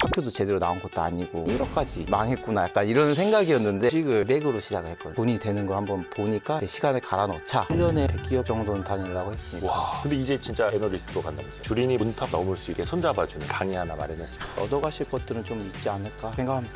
학교도 제대로 나온 것도 아니고 1억까지 망했구나 약간 이런 생각이었는데 주식을 맥으로 시작을 했거든요. 돈이 되는 걸 한번 보니까 시간을 갈아 넣자 1년에 100기업 정도는 다니려고 했습니다. 와, 근데 이제 진짜 애널리스트로 간다면서요. 주린이 문턱 넘을 수 있게 손잡아주는 강의 하나 마련했습니다. 얻어가실 것들은 좀 있지 않을까 생각합니다.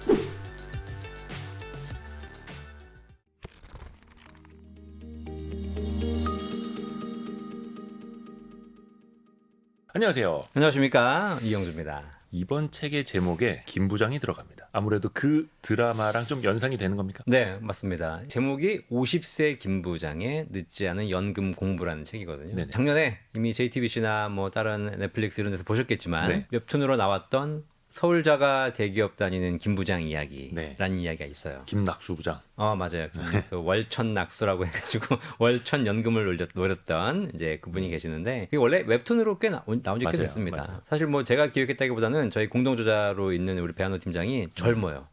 안녕하세요. 안녕하십니까, 이영주입니다. 이번 책의 제목에 김 부장이 들어갑니다. 아무래도 그 드라마랑 좀 연상이 되는 겁니까? 네, 맞습니다. 제목이 50세 김 부장의 늦지 않은 연금 공부라는 책이거든요. 네네. 작년에 이미 JTBC나 뭐 다른 넷플릭스 이런 데서 보셨겠지만 네. 웹툰으로 나왔던 서울자가 대기업 다니는 김 부장 이야기라는 네. 이야기가 있어요. 김낙수 부장. 맞아요. 그래서 월천 낙수라고 해가지고 월천 연금을 노렸던 이제 그분이 계시는데 그게 원래 웹툰으로 꽤 나온 지 꽤 맞아요. 됐습니다. 맞아요. 사실 뭐 제가 기획했다기보다는 저희 공동저자로 있는 우리 배한호 팀장이 젊어요.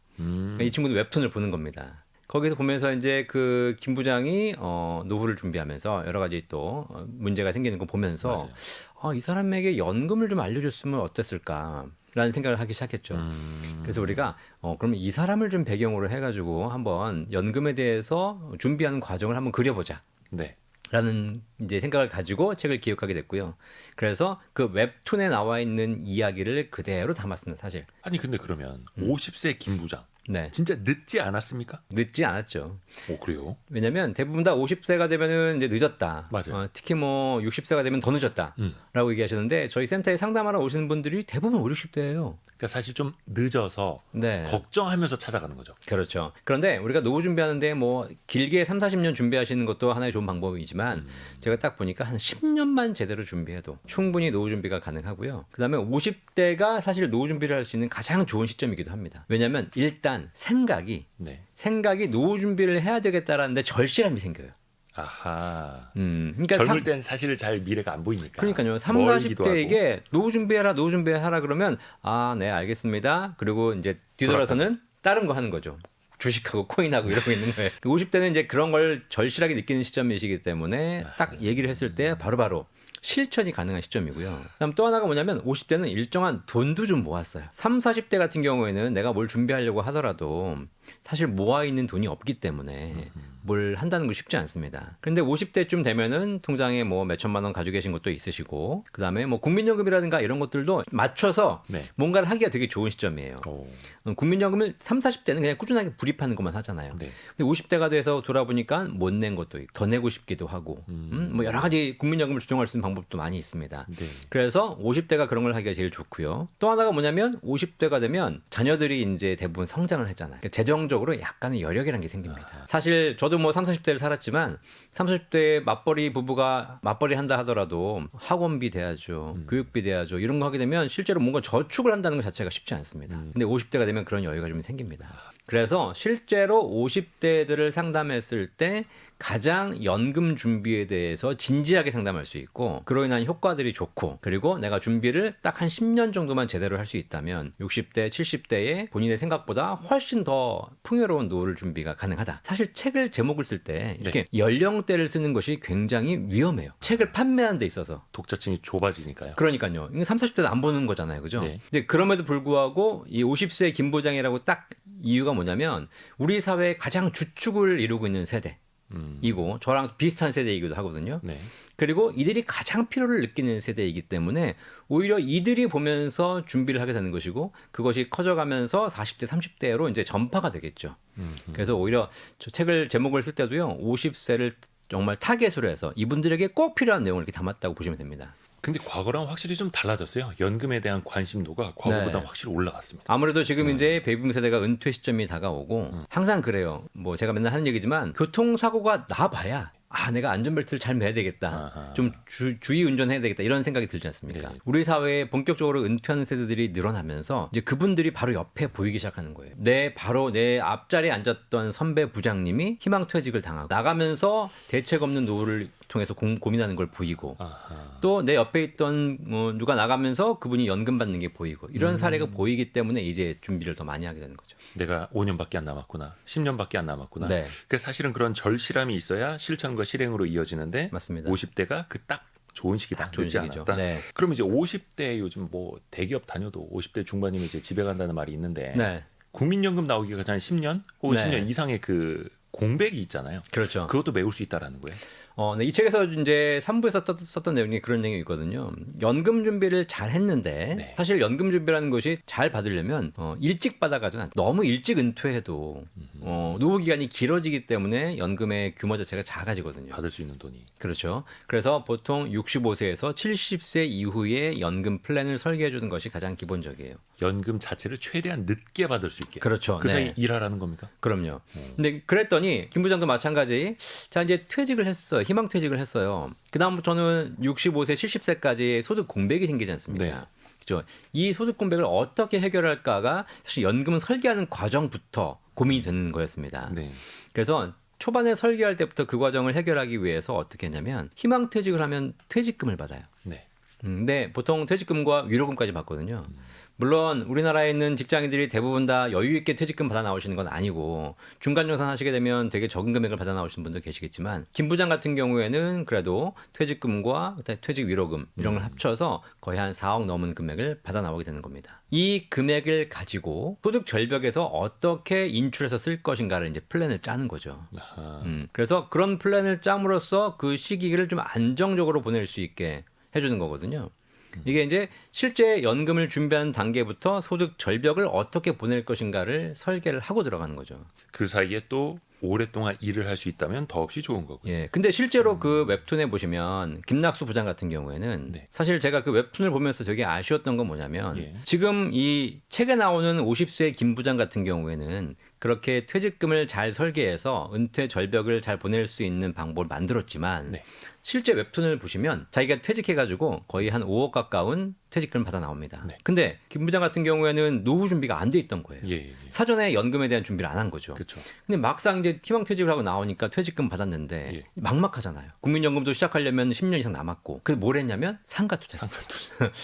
이 친구도 웹툰을 보는 겁니다. 거기서 보면서 이제 그 김 부장이 노후를 준비하면서 여러 가지 또 문제가 생기는 거 보면서 이 사람에게 연금을 좀 알려줬으면 어땠을까? 라는 생각을 하기 시작했죠. 그래서 우리가 그러면 이 사람을 좀 배경으로 해가지고 한번 연금에 대해서 준비하는 과정을 한번 그려보자. 네. 라는 이제 생각을 가지고 책을 기획하게 됐고요. 그래서 그 웹툰에 나와 있는 이야기를 그대로 담았습니다, 사실. 아니 근데 그러면 50세 김 부장 네. 진짜 늦지 않았습니까? 늦지 않았죠. 오, 그래요? 왜냐면 대부분 다 50세가 되면은 이제 늦었다. 맞아요. 특히 뭐 60세가 되면 더 늦었다. 라고 얘기하셨는데 저희 센터에 상담하러 오시는 분들이 대부분 5, 60대예요. 그러니까 사실 좀 늦어서 네. 걱정하면서 찾아가는 거죠. 그렇죠. 그런데 우리가 노후 준비하는데 뭐 길게 3, 40년 준비하시는 것도 하나의 좋은 방법이지만 제가 딱 보니까 한 10년만 제대로 준비해도 충분히 노후 준비가 가능하고요. 그다음에 50대가 사실 노후 준비를 할 수 있는 가장 좋은 시점이기도 합니다. 왜냐하면 일단 생각이 노후 준비를 해야 되겠다라는 데 절실함이 생겨요. 아하. 그러니까 젊을 땐 사실 잘 미래가 안 보이니까. 그러니까요. 3, 멀기도 40대에게 노후 준비하라 그러면 네, 알겠습니다. 그리고 이제 뒤돌아서는 다른 거 하는 거죠. 주식하고 코인하고 이러고 있는 거예요. 50대는 이제 그런 걸 절실하게 느끼는 시점이시기 때문에 딱 얘기를 했을 때 바로바로 실천이 가능한 시점이고요. 그다음 또 하나가 뭐냐면 50대는 일정한 돈도 좀 모았어요. 3, 40대 같은 경우에는 내가 뭘 준비하려고 하더라도 사실 모아 있는 돈이 없기 때문에 뭘 한다는 거 쉽지 않습니다. 그런데 50대쯤 되면은 통장에 뭐 몇천만 원 가지고 계신 것도 있으시고 그다음에 뭐 국민연금이라든가 이런 것들도 맞춰서 뭔가를 하기가 되게 좋은 시점이에요. 국민연금을 3, 40대는 그냥 꾸준하게 불입하는 것만 하잖아요. 근데 50대가 돼서 돌아보니까 못 낸 것도 있고 더 내고 싶기도 하고 뭐 여러 가지 국민연금을 조정할 수 있는 방법도 많이 있습니다. 그래서 50대가 그런 걸 하기가 제일 좋고요. 또 하나가 뭐냐면 50대가 되면 자녀들이 이제 대부분 성장을 했잖아요. 재정적으로 약간의 여력이라는 게 생깁니다. 사실 저도 뭐 30, 40대를 살았지만 30대 맞벌이 부부가 맞벌이 한다 하더라도 학원비 대야죠. 교육비 대야죠. 이런 거 하게 되면 실제로 뭔가 저축을 한다는 것 자체가 쉽지 않습니다. 근데 50대가 되면 그런 여유가 좀 생깁니다. 그래서 실제로 50대들을 상담했을 때 가장 연금 준비에 대해서 진지하게 상담할 수 있고 그로 인한 효과들이 좋고 그리고 내가 준비를 딱 한 10년 정도만 제대로 할 수 있다면 60대, 70대에 본인의 생각보다 훨씬 더 풍요로운 노후를 준비가 가능하다. 사실 책을 제목을 쓸 때 이렇게 연령대를 쓰는 것이 굉장히 위험해요. 책을 판매하는 데 있어서. 독자층이 좁아지니까요. 그러니까요. 이거 30, 40대도 안 보는 거잖아요. 그죠? 근데 그럼에도 불구하고 이 50세 김 부장이라고 딱 이유가 뭐냐면 우리 사회의 가장 주축을 이루고 있는 세대이고 저랑 비슷한 세대이기도 하거든요. 그리고 이들이 가장 필요를 느끼는 세대이기 때문에 오히려 이들이 보면서 준비를 하게 되는 것이고 그것이 커져가면서 40대, 30대로 이제 전파가 되겠죠. 그래서 오히려 저 책을 제목을 쓸 때도요. 50세를 정말 타겟으로 해서 이분들에게 꼭 필요한 내용을 이렇게 담았다고 보시면 됩니다. 근데 과거랑 확실히 좀 달라졌어요. 연금에 대한 관심도가 과거보다 확실히 올라갔습니다. 아무래도 지금 이제 베이비붐 세대가 은퇴 시점이 다가오고 항상 그래요. 뭐 제가 맨날 하는 얘기지만 교통사고가 나봐야 내가 안전벨트를 잘 매야 되겠다. 좀 주의 운전해야 되겠다. 이런 생각이 들지 않습니까? 우리 사회에 본격적으로 은퇴하는 세대들이 늘어나면서 이제 그분들이 바로 옆에 보이기 시작하는 거예요. 바로 내 앞자리에 앉았던 선배 부장님이 희망퇴직을 당하고 나가면서 대책 없는 노후를 통해서 고민하는 걸 보이고 또 내 옆에 있던 누가 나가면서 그분이 연금 받는 게 보이고 이런 사례가 보이기 때문에 이제 준비를 더 많이 하게 되는 거죠. 내가 5년밖에 안 남았구나. 10년밖에 안 남았구나. 그러니까 사실은 그런 절실함이 있어야 실천과 실행으로 이어지는데 맞습니다. 50대가 그 딱 좋은 시기다. 좋은 늦지 시기죠. 않았다. 네. 그럼 이제 50대 요즘 뭐 대기업 다녀도 50대 중반이면 이제 집에 간다는 말이 있는데 네. 국민연금 나오기가 한 10년 혹은 네. 10년 이상의 그 공백이 있잖아요. 그렇죠. 그것도 메울 수 있다라는 거예요. 네, 이 책에서 이제 3부에서 썼던 내용이 그런 내용이 있거든요. 연금 준비를 잘 했는데 네. 사실 연금 준비라는 것이 잘 받으려면 일찍 받아가지고 너무 일찍 은퇴해도 노후 기간이 길어지기 때문에 연금의 규모 자체가 작아지거든요. 받을 수 있는 돈이. 그렇죠. 그래서 보통 65세에서 70세 이후에 연금 플랜을 설계해 주는 것이 가장 기본적이에요. 연금 자체를 최대한 늦게 받을 수 있게. 그렇죠. 그 사이 네. 일하라는 겁니까? 그럼요. 근데 그랬더니 김 부장도 마찬가지. 자, 이제 퇴직을 했어요. 희망 퇴직을 했어요. 그다음부터는 65세, 70세까지 소득 공백이 생기지 않습니까? 네. 그렇죠. 이 소득 공백을 어떻게 해결할까가 사실 연금을 설계하는 과정부터 고민이 되는 거였습니다. 네. 그래서 초반에 설계할 때부터 그 과정을 해결하기 위해서 어떻게 했냐면 희망 퇴직을 하면 퇴직금을 받아요. 네. 근데 보통 퇴직금과 위로금까지 받거든요. 물론 우리나라에 있는 직장인들이 대부분 다 여유 있게 퇴직금 받아 나오시는 건 아니고 중간 정산하시게 되면 되게 적은 금액을 받아 나오시는 분도 계시겠지만 김 부장 같은 경우에는 그래도 퇴직금과 퇴직 위로금 이런 걸 합쳐서 거의 한 4억 넘은 금액을 받아 나오게 되는 겁니다. 이 금액을 가지고 소득 절벽에서 어떻게 인출해서 쓸 것인가를 이제 플랜을 짜는 거죠. 아하. 그래서 그런 플랜을 짬으로써 그 시기를 좀 안정적으로 보낼 수 있게 해주는 거거든요. 이게 이제 실제 연금을 준비하는 단계부터 소득 절벽을 어떻게 보낼 것인가를 설계를 하고 들어가는 거죠. 그 사이에 또 오랫동안 일을 할 수 있다면 더없이 좋은 거고요. 예. 근데 실제로 그 웹툰에 보시면 김낙수 부장 같은 경우에는 네. 사실 제가 그 웹툰을 보면서 되게 아쉬웠던 건 뭐냐면 예. 지금 이 책에 나오는 50세 김 부장 같은 경우에는 그렇게 퇴직금을 잘 설계해서 은퇴 절벽을 잘 보낼 수 있는 방법을 만들었지만 네. 실제 웹툰을 보시면 자기가 퇴직해가지고 거의 한 5억 가까운 퇴직금을 받아 나옵니다. 네. 근데 김 부장 같은 경우에는 노후 준비가 안 돼 있던 거예요. 예, 예. 사전에 연금에 대한 준비를 안 한 거죠. 그렇죠. 근데 막상 이제 희망 퇴직을 하고 나오니까 퇴직금 받았는데 예. 막막하잖아요. 국민연금도 시작하려면 10년 이상 남았고 그래서 뭘 했냐면 상가 투자. 상관도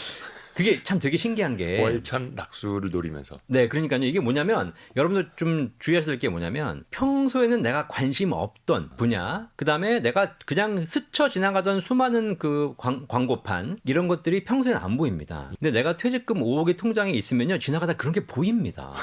그게 참 되게 신기한 게 월천 낙수를 노리면서. 네, 그러니까요. 이게 뭐냐면 여러분들 좀 주의하셔야 될 게 뭐냐면 평소에는 내가 관심 없던 분야, 그다음에 내가 그냥 스쳐 지나가던 수많은 그 광고판 이런 것들이 평소에는 안 보입니다. 근데 내가 퇴직금 5억이 통장에 있으면요. 지나가다 그런 게 보입니다.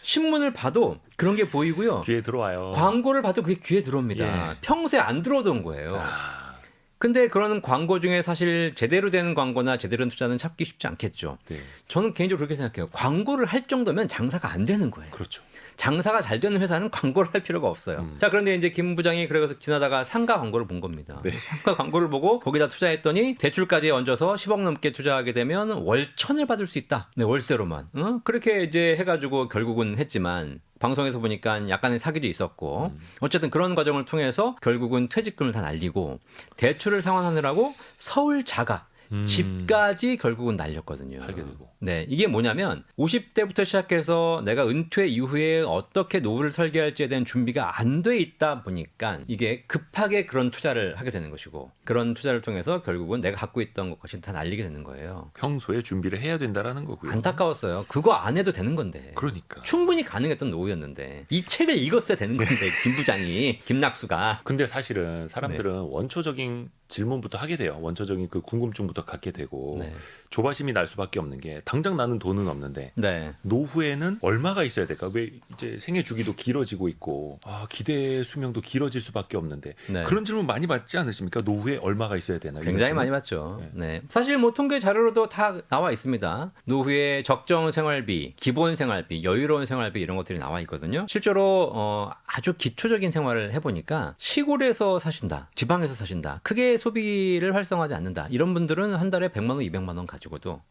신문을 봐도 그런 게 보이고요. 귀에 들어와요. 광고를 봐도 그게 귀에 들어옵니다. 예. 평소에 안 들어오던 거예요. 아, 근데 그런 광고 중에 사실 제대로 된 광고나 제대로 된 투자는 찾기 쉽지 않겠죠. 네. 저는 개인적으로 그렇게 생각해요. 광고를 할 정도면 장사가 안 되는 거예요. 그렇죠. 장사가 잘 되는 회사는 광고를 할 필요가 없어요. 자, 그런데 이제 김 부장이 그래서 지나다가 상가 광고를 본 겁니다. 네. 상가 광고를 보고 거기다 투자했더니 대출까지 얹어서 10억 넘게 투자하게 되면 월천을 받을 수 있다. 네, 월세로만. 그렇게 이제 해가지고 결국은 했지만 방송에서 보니까 약간의 사기도 있었고 어쨌든 그런 과정을 통해서 결국은 퇴직금을 다 날리고 대출을 상환하느라고 서울 자가 집까지 결국은 날렸거든요. 팔게 되고. 네, 이게 뭐냐면 50대부터 시작해서 내가 은퇴 이후에 어떻게 노후를 설계할지에 대한 준비가 안 돼 있다 보니까 이게 급하게 그런 투자를 하게 되는 것이고 그런 투자를 통해서 결국은 내가 갖고 있던 것까지 다 날리게 되는 거예요. 평소에 준비를 해야 된다라는 거고요. 안타까웠어요. 그거 안 해도 되는 건데. 그러니까. 충분히 가능했던 노후였는데 이 책을 읽었어야 되는 건데 김 부장이 김낙수가 근데 사실은 사람들은 원초적인 질문부터 하게 돼요. 원초적인 그 궁금증부터 갖게 되고 네. 조바심이 날 수밖에 없는 게 당장 나는 돈은 없는데 네. 노후에는 얼마가 있어야 될까? 왜 이제 생애 주기도 길어지고 있고 기대 수명도 길어질 수밖에 없는데 네. 그런 질문 많이 받지 않으십니까? 노후에 얼마가 있어야 되나? 이런 굉장히 질문? 많이 받죠. 네. 사실 뭐 통계 자료로도 다 나와 있습니다. 노후에 적정 생활비, 기본 생활비, 여유로운 생활비 이런 것들이 나와 있거든요. 실제로 아주 기초적인 생활을 해보니까 시골에서 사신다, 지방에서 사신다, 크게 소비를 활성화하지 않는다 이런 분들은 한 달에 100만 원, 200만 원 가지고도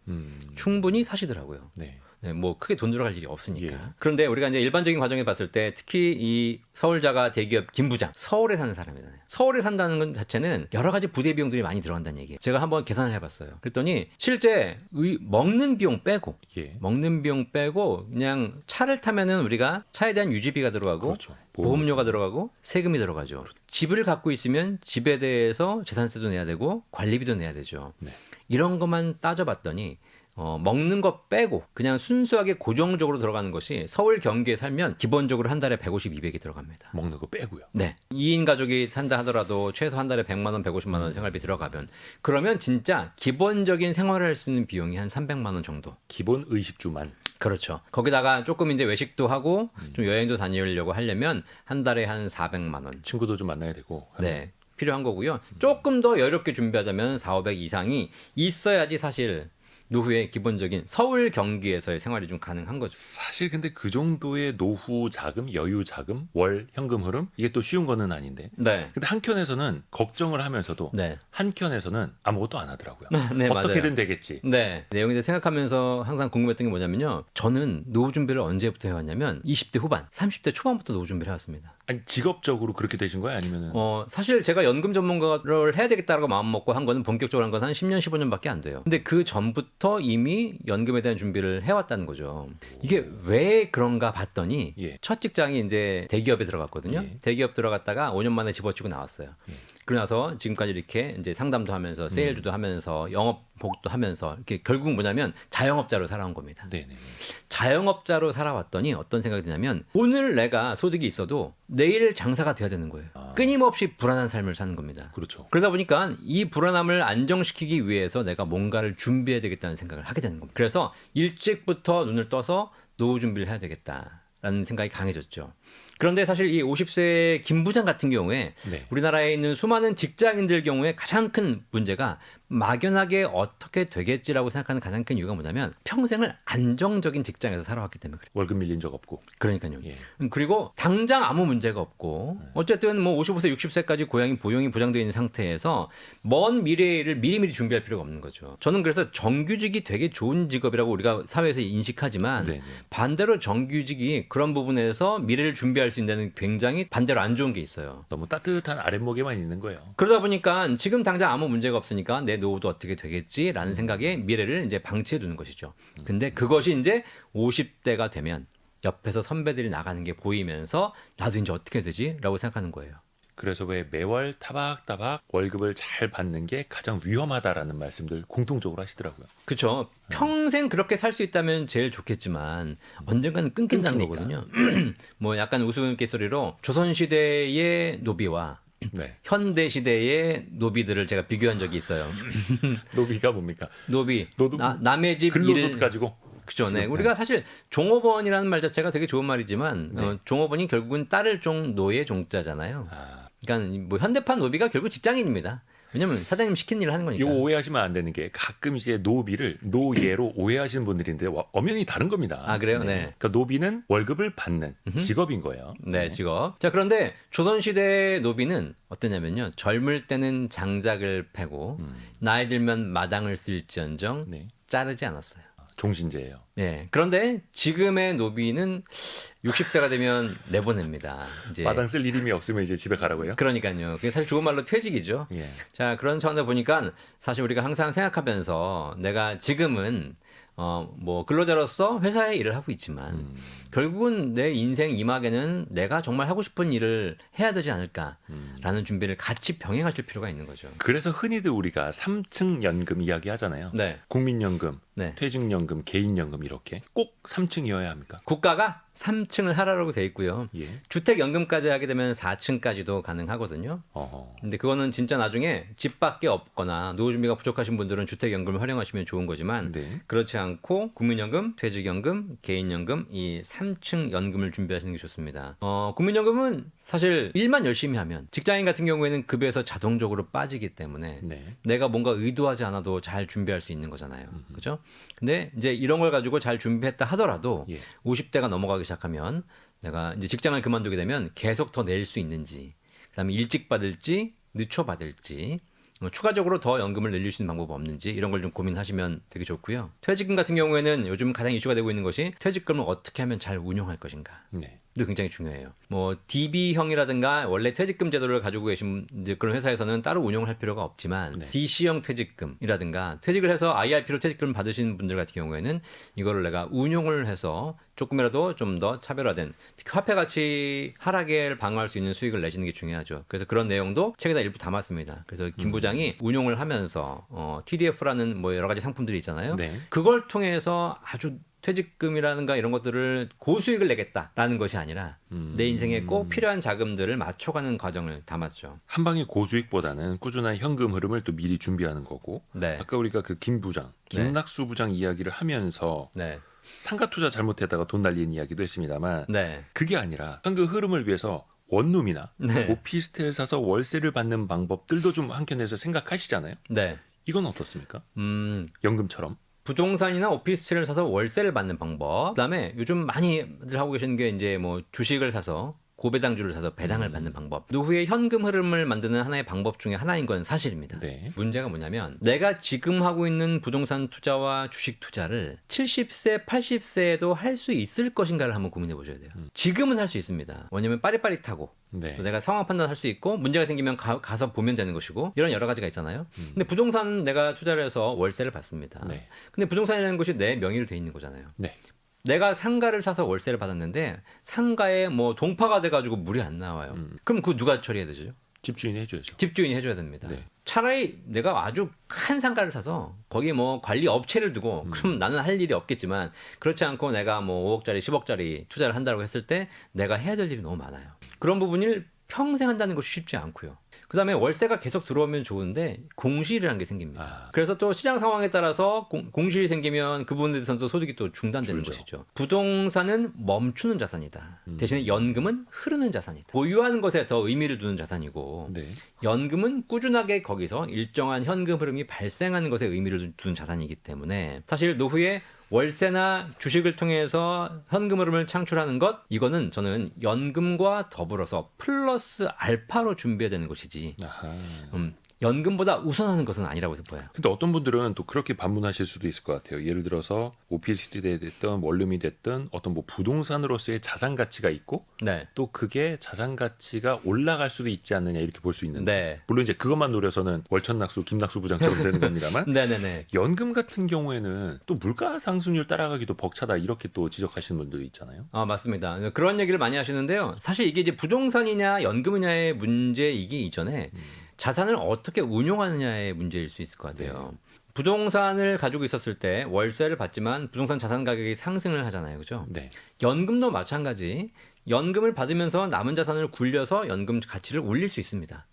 충분히 사시더라고요. 네. 네, 뭐 크게 돈 들어갈 일이 없으니까. 예. 그런데 우리가 이제 일반적인 과정에 봤을 때 특히 이 서울자가 대기업 김 부장 서울에 사는 사람이잖아요. 서울에 산다는 것 자체는 여러 가지 부대 비용들이 많이 들어간다는 얘기예요. 제가 한번 계산을 해봤어요. 그랬더니 실제 먹는 비용 빼고 예. 먹는 비용 빼고 그냥 차를 타면은 우리가 차에 대한 유지비가 들어가고 그렇죠. 보험료가 들어가고 세금이 들어가죠. 집을 갖고 있으면 집에 대해서 재산세도 내야 되고 관리비도 내야 되죠. 네. 이런 것만 따져봤더니 먹는 거 빼고 그냥 순수하게 고정적으로 들어가는 것이 서울 경기에 살면 기본적으로 한 달에 150, 200이 들어갑니다. 먹는 거 빼고요. 네. 2인 가족이 산다 하더라도 최소 한 달에 100만 원, 150만 원 생활비 들어가면 그러면 진짜 기본적인 생활을 할 수 있는 비용이 한 300만 원 정도. 기본 의식주만. 그렇죠. 거기다가 조금 이제 외식도 하고 좀 여행도 다니려고 하려면 한 달에 한 400만 원. 친구도 좀 만나야 되고. 네. 필요한 거고요. 조금 더 여유롭게 준비하자면 4, 500 이상이 있어야지 사실 노후의 기본적인 서울 경기에서의 생활이 좀 가능한 거죠. 사실 근데 그 정도의 노후 자금, 여유 자금, 월 현금 흐름 이게 또 쉬운 거는 아닌데. 네. 근데 한켠에서는 걱정을 하면서도 네. 한켠에서는 아무것도 안 하더라고요. 네, 어떻게든 맞아요. 되겠지. 네. 내용에 생각하면서 항상 궁금했던 게 뭐냐면요. 저는 노후 준비를 언제부터 해왔냐면 20대 후반, 30대 초반부터 노후 준비를 해왔습니다. 아니 직업적으로 그렇게 되신 거야 아니면은 사실 제가 연금 전문가를 해야 되겠다라고 마음 먹고 한 거는 본격적으로 한 건 한 10년, 15년밖에 안 돼요. 근데 그 전부터 이미 연금에 대한 준비를 해왔다는 거죠. 이게 왜 그런가 봤더니 예. 첫 직장이 이제 대기업에 들어갔거든요. 예. 대기업 들어갔다가 5년 만에 집어치고 나왔어요. 그러고 나서 지금까지 이렇게 이제 상담도 하면서 세일즈도 하면서 영업복도 하면서 이렇게 결국 뭐냐면 자영업자로 살아온 겁니다. 네네. 자영업자로 살아왔더니 어떤 생각이 드냐면 오늘 내가 소득이 있어도 내일 장사가 돼야 되는 거예요. 끊임없이 불안한 삶을 사는 겁니다. 그렇죠. 그러다 보니까 이 불안함을 안정시키기 위해서 내가 뭔가를 준비해야 되겠다는 생각을 하게 되는 겁니다. 그래서 일찍부터 눈을 떠서 노후 준비를 해야 되겠다라는 생각이 강해졌죠. 그런데 사실 이 50세 김 부장 같은 경우에 네. 우리나라에 있는 수많은 직장인들 경우에 가장 큰 문제가 막연하게 어떻게 되겠지라고 생각하는 가장 큰 이유가 뭐냐면 평생을 안정적인 직장에서 살아왔기 때문에 그래요. 월급 밀린 적 없고. 그러니까요. 예. 그리고 당장 아무 문제가 없고 어쨌든 뭐 55세, 60세까지 고양이 보용이 보장되어 있는 상태에서 먼 미래를 미리미리 준비할 필요가 없는 거죠. 저는 그래서 정규직이 되게 좋은 직업이라고 우리가 사회에서 인식하지만 네네. 반대로 정규직이 그런 부분에서 미래를 준비할 수 있는 굉장히 반대로 안 좋은 게 있어요. 너무 따뜻한 아랫목에만 있는 거예요. 그러다 보니까 지금 당장 아무 문제가 없으니까 내 노후도 어떻게 되겠지라는 생각에 미래를 이제 방치해 두는 것이죠. 근데 그것이 이제 50대가 되면 옆에서 선배들이 나가는 게 보이면서 나도 이제 어떻게 되지라고 생각하는 거예요. 그래서 왜 매월 타박타박 월급을 잘 받는 게 가장 위험하다라는 말씀들 공통적으로 하시더라고요. 그렇죠. 평생 그렇게 살 수 있다면 제일 좋겠지만 언젠가는 끊긴다는 끊기니까. 거거든요. 뭐 약간 우스갯소리로 조선시대의 노비와 네. 현대 시대의 노비들을 제가 비교한 적이 있어요. 노비가 뭡니까? 노비, 노동- 남의 집 근로소득 일 가지고. 그죠. 네. 지금, 우리가 사실 종업원이라는 말 자체가 되게 좋은 말이지만 네. 종업원이 결국은 딸을 종 노의 종자잖아요. 아, 그러니까 뭐 현대판 노비가 결국 직장인입니다. 왜냐면 사장님 시킨 일을 하는 거니까. 이거 오해하시면 안 되는 게 가끔 이제 노비를 노예로 오해하시는 분들이 있는데 엄연히 다른 겁니다. 아, 그래요? 네. 그러니까 노비는 월급을 받는 직업인 거예요. 네, 직업. 자, 그런데 조선시대 노비는 어떠냐면요. 젊을 때는 장작을 패고 나이 들면 마당을 쓸지언정 네. 자르지 않았어요. 종신제예요. 네. 그런데 지금의 노비는 60세가 되면 내보냅니다. 이제 마당 쓸 일임이 없으면 이제 집에 가라고요? 그러니까요. 그게 사실 좋은 말로 퇴직이죠. 예. 자, 그런 차원에서 보니까 사실 우리가 항상 생각하면서 내가 지금은 뭐 근로자로서 회사에 일을 하고 있지만 결국은 내 인생 이막에는 내가 정말 하고 싶은 일을 해야 되지 않을까라는 준비를 같이 병행하실 필요가 있는 거죠. 그래서 흔히들 우리가 3층 연금 이야기 하잖아요. 네. 국민연금, 네. 퇴직연금, 개인연금 이렇게 꼭 3층이어야 합니까? 국가가 3층을 하라고 돼 있고요. 예. 주택연금까지 하게 되면 4층까지도 가능하거든요. 어허. 근데 그거는 진짜 나중에 집밖에 없거나 노후 준비가 부족하신 분들은 주택연금을 활용하시면 좋은 거지만 네. 그렇지 않고 국민연금, 퇴직연금, 개인연금 이 3층 연금을 준비하시는 게 좋습니다. 국민연금은 사실 일만 열심히 하면 직장인 같은 경우에는 급여에서 자동적으로 빠지기 때문에 네. 내가 뭔가 의도하지 않아도 잘 준비할 수 있는 거잖아요. 그렇죠? 근데 이제 이런 걸 가지고 잘 준비했다 하더라도 예. 50대가 넘어가기 시작하면 내가 이제 직장을 그만두게 되면 계속 더 낼 수 있는지, 그다음에 일찍 받을지, 늦춰 받을지, 추가적으로 더 연금을 늘릴 수 있는 방법이 없는지 이런 걸 좀 고민하시면 되게 좋고요. 퇴직금 같은 경우에는 요즘 가장 이슈가 되고 있는 것이 퇴직금을 어떻게 하면 잘 운용할 것인가. 네. 도 굉장히 중요해요. 뭐 DB형이라든가 원래 퇴직금 제도를 가지고 계신 이제 그런 회사에서는 따로 운용을 할 필요가 없지만 네. DC형 퇴직금이라든가 퇴직을 해서 IRP로 퇴직금을 받으시는 분들 같은 경우에는 이거를 내가 운용을 해서 조금이라도 좀 더 차별화된 특히 화폐 가치 하락을 방어할 수 있는 수익을 내시는 게 중요하죠. 그래서 그런 내용도 책에다 일부 담았습니다. 그래서 김 부장 부장이 운용을 하면서 TDF라는 뭐 여러 가지 상품들이 있잖아요. 네. 그걸 통해서 아주 퇴직금이라든가 이런 것들을 고수익을 내겠다라는 것이 아니라 내 인생에 꼭 필요한 자금들을 맞춰가는 과정을 담았죠. 한 방에 고수익보다는 꾸준한 현금 흐름을 또 미리 준비하는 거고 네. 아까 우리가 그 김 부장, 김낙수 부장 이야기를 하면서 네. 상가 투자 잘못했다가 돈 날리는 이야기도 했습니다만 네. 그게 아니라 현금 흐름을 위해서 원룸이나 네. 오피스텔 사서 월세를 받는 방법들도 좀 한켠에서 생각하시잖아요. 네. 이건 어떻습니까? 연금처럼. 부동산이나 오피스텔을 사서 월세를 받는 방법. 그다음에 요즘 많이들 하고 계시는 게 이제 뭐 주식을 사서 고배당주를 사서 배당을 받는 방법. 노후의 현금 흐름을 만드는 하나의 방법 중에 하나인 건 사실입니다. 네. 문제가 뭐냐면 내가 지금 하고 있는 부동산 투자와 주식 투자를 70세, 80세에도 할 수 있을 것인가를 한번 고민해 보셔야 돼요. 지금은 할 수 있습니다. 왜냐면 빠릿빠릿하고 네. 또 내가 상황 판단할 수 있고 문제가 생기면 가서 보면 되는 것이고 이런 여러 가지가 있잖아요. 근데 부동산은 내가 투자를 해서 월세를 받습니다. 네. 근데 부동산이라는 것이 내 명의로 돼 있는 거잖아요. 네. 내가 상가를 사서 월세를 받았는데 상가에 뭐 동파가 돼가지고 물이 안 나와요. 그럼 그거 누가 처리해야 되죠? 집주인이 해줘야죠. 집주인이 해줘야 됩니다. 네. 차라리 내가 아주 큰 상가를 사서 거기 뭐 관리 업체를 두고 그럼 나는 할 일이 없겠지만 그렇지 않고 내가 뭐 5억짜리 10억짜리 투자를 한다고 했을 때 내가 해야 될 일이 너무 많아요. 그런 부분을 평생 한다는 것이 쉽지 않고요. 그다음에 월세가 계속 들어오면 좋은데 공실이라는 게 생깁니다. 그래서 또 시장 상황에 따라서 공실이 생기면 그 부분에 대해서는 또 소득이 또 중단되는 줄죠. 것이죠. 부동산은 멈추는 자산이다. 대신에 연금은 흐르는 자산이다. 보유하는 것에 더 의미를 두는 자산이고 네. 연금은 꾸준하게 거기서 일정한 현금 흐름이 발생하는 것에 의미를 두는 자산이기 때문에 사실 노후에 월세나 주식을 통해서 현금 흐름을 창출하는 것 이거는 저는 연금과 더불어서 플러스 알파로 준비해야 되는 것이지 아하. 연금보다 우선하는 것은 아니라고 보여요. 근데 어떤 분들은 또 그렇게 반문하실 수도 있을 것 같아요. 예를 들어서 오피스텔이 됐든 원룸이 됐든 어떤 뭐 부동산으로서의 자산 가치가 있고 네. 또 그게 자산 가치가 올라갈 수도 있지 않느냐 이렇게 볼 수 있는데 네. 물론 이제 그것만 노려서는 월천낙수 김낙수 부장처럼 되는 겁니다만 네네네. 연금 같은 경우에는 또 물가 상승률 따라가기도 벅차다 이렇게 또 지적하시는 분들이 있잖아요. 아, 맞습니다. 그런 얘기를 많이 하시는데요. 사실 이게 이제 부동산이냐 연금이냐의 문제이기 이전에 자산을 어떻게 운용하느냐의 문제일 수 있을 것 같아요. 부동산을 가지고 있었을 때 월세를 받지만 부동산 자산 가격이 상승을 하잖아요. 그죠? 네. 연금도 마찬가지. 연금을 받으면서 남은 자산을 굴려서 연금 가치를 올릴 수 있습니다.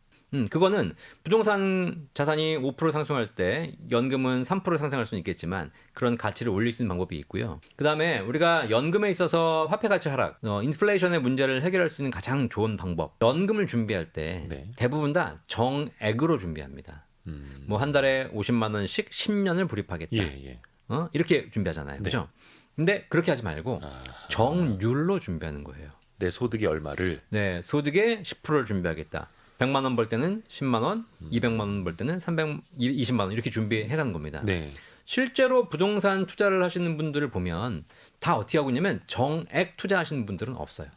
그거는 부동산 자산이 5% 상승할 때 연금은 3% 상승할 수는 있겠지만 그런 가치를 올릴 수 있는 방법이 있고요. 그다음에 우리가 연금에 있어서 화폐 가치 하락, 인플레이션의 문제를 해결할 수 있는 가장 좋은 방법. 연금을 준비할 때 네. 대부분 다 정액으로 준비합니다. 뭐 한 달에 50만 원씩 10년을 불입하겠다. 예. 이렇게 준비하잖아요. 그죠? 근데 그렇게 하지 말고 정률로 준비하는 거예요. 내 소득의 얼마를 네, 소득의 10%를 준비하겠다. 100만 원 벌 때는 10만 원, 200만 원 벌 때는 320만 원 이렇게 준비해 가는 겁니다. 네. 실제로 부동산 투자를 하시는 분들을 보면 다 어떻게 하고 있냐면 정액 투자하시는 분들은 없어요.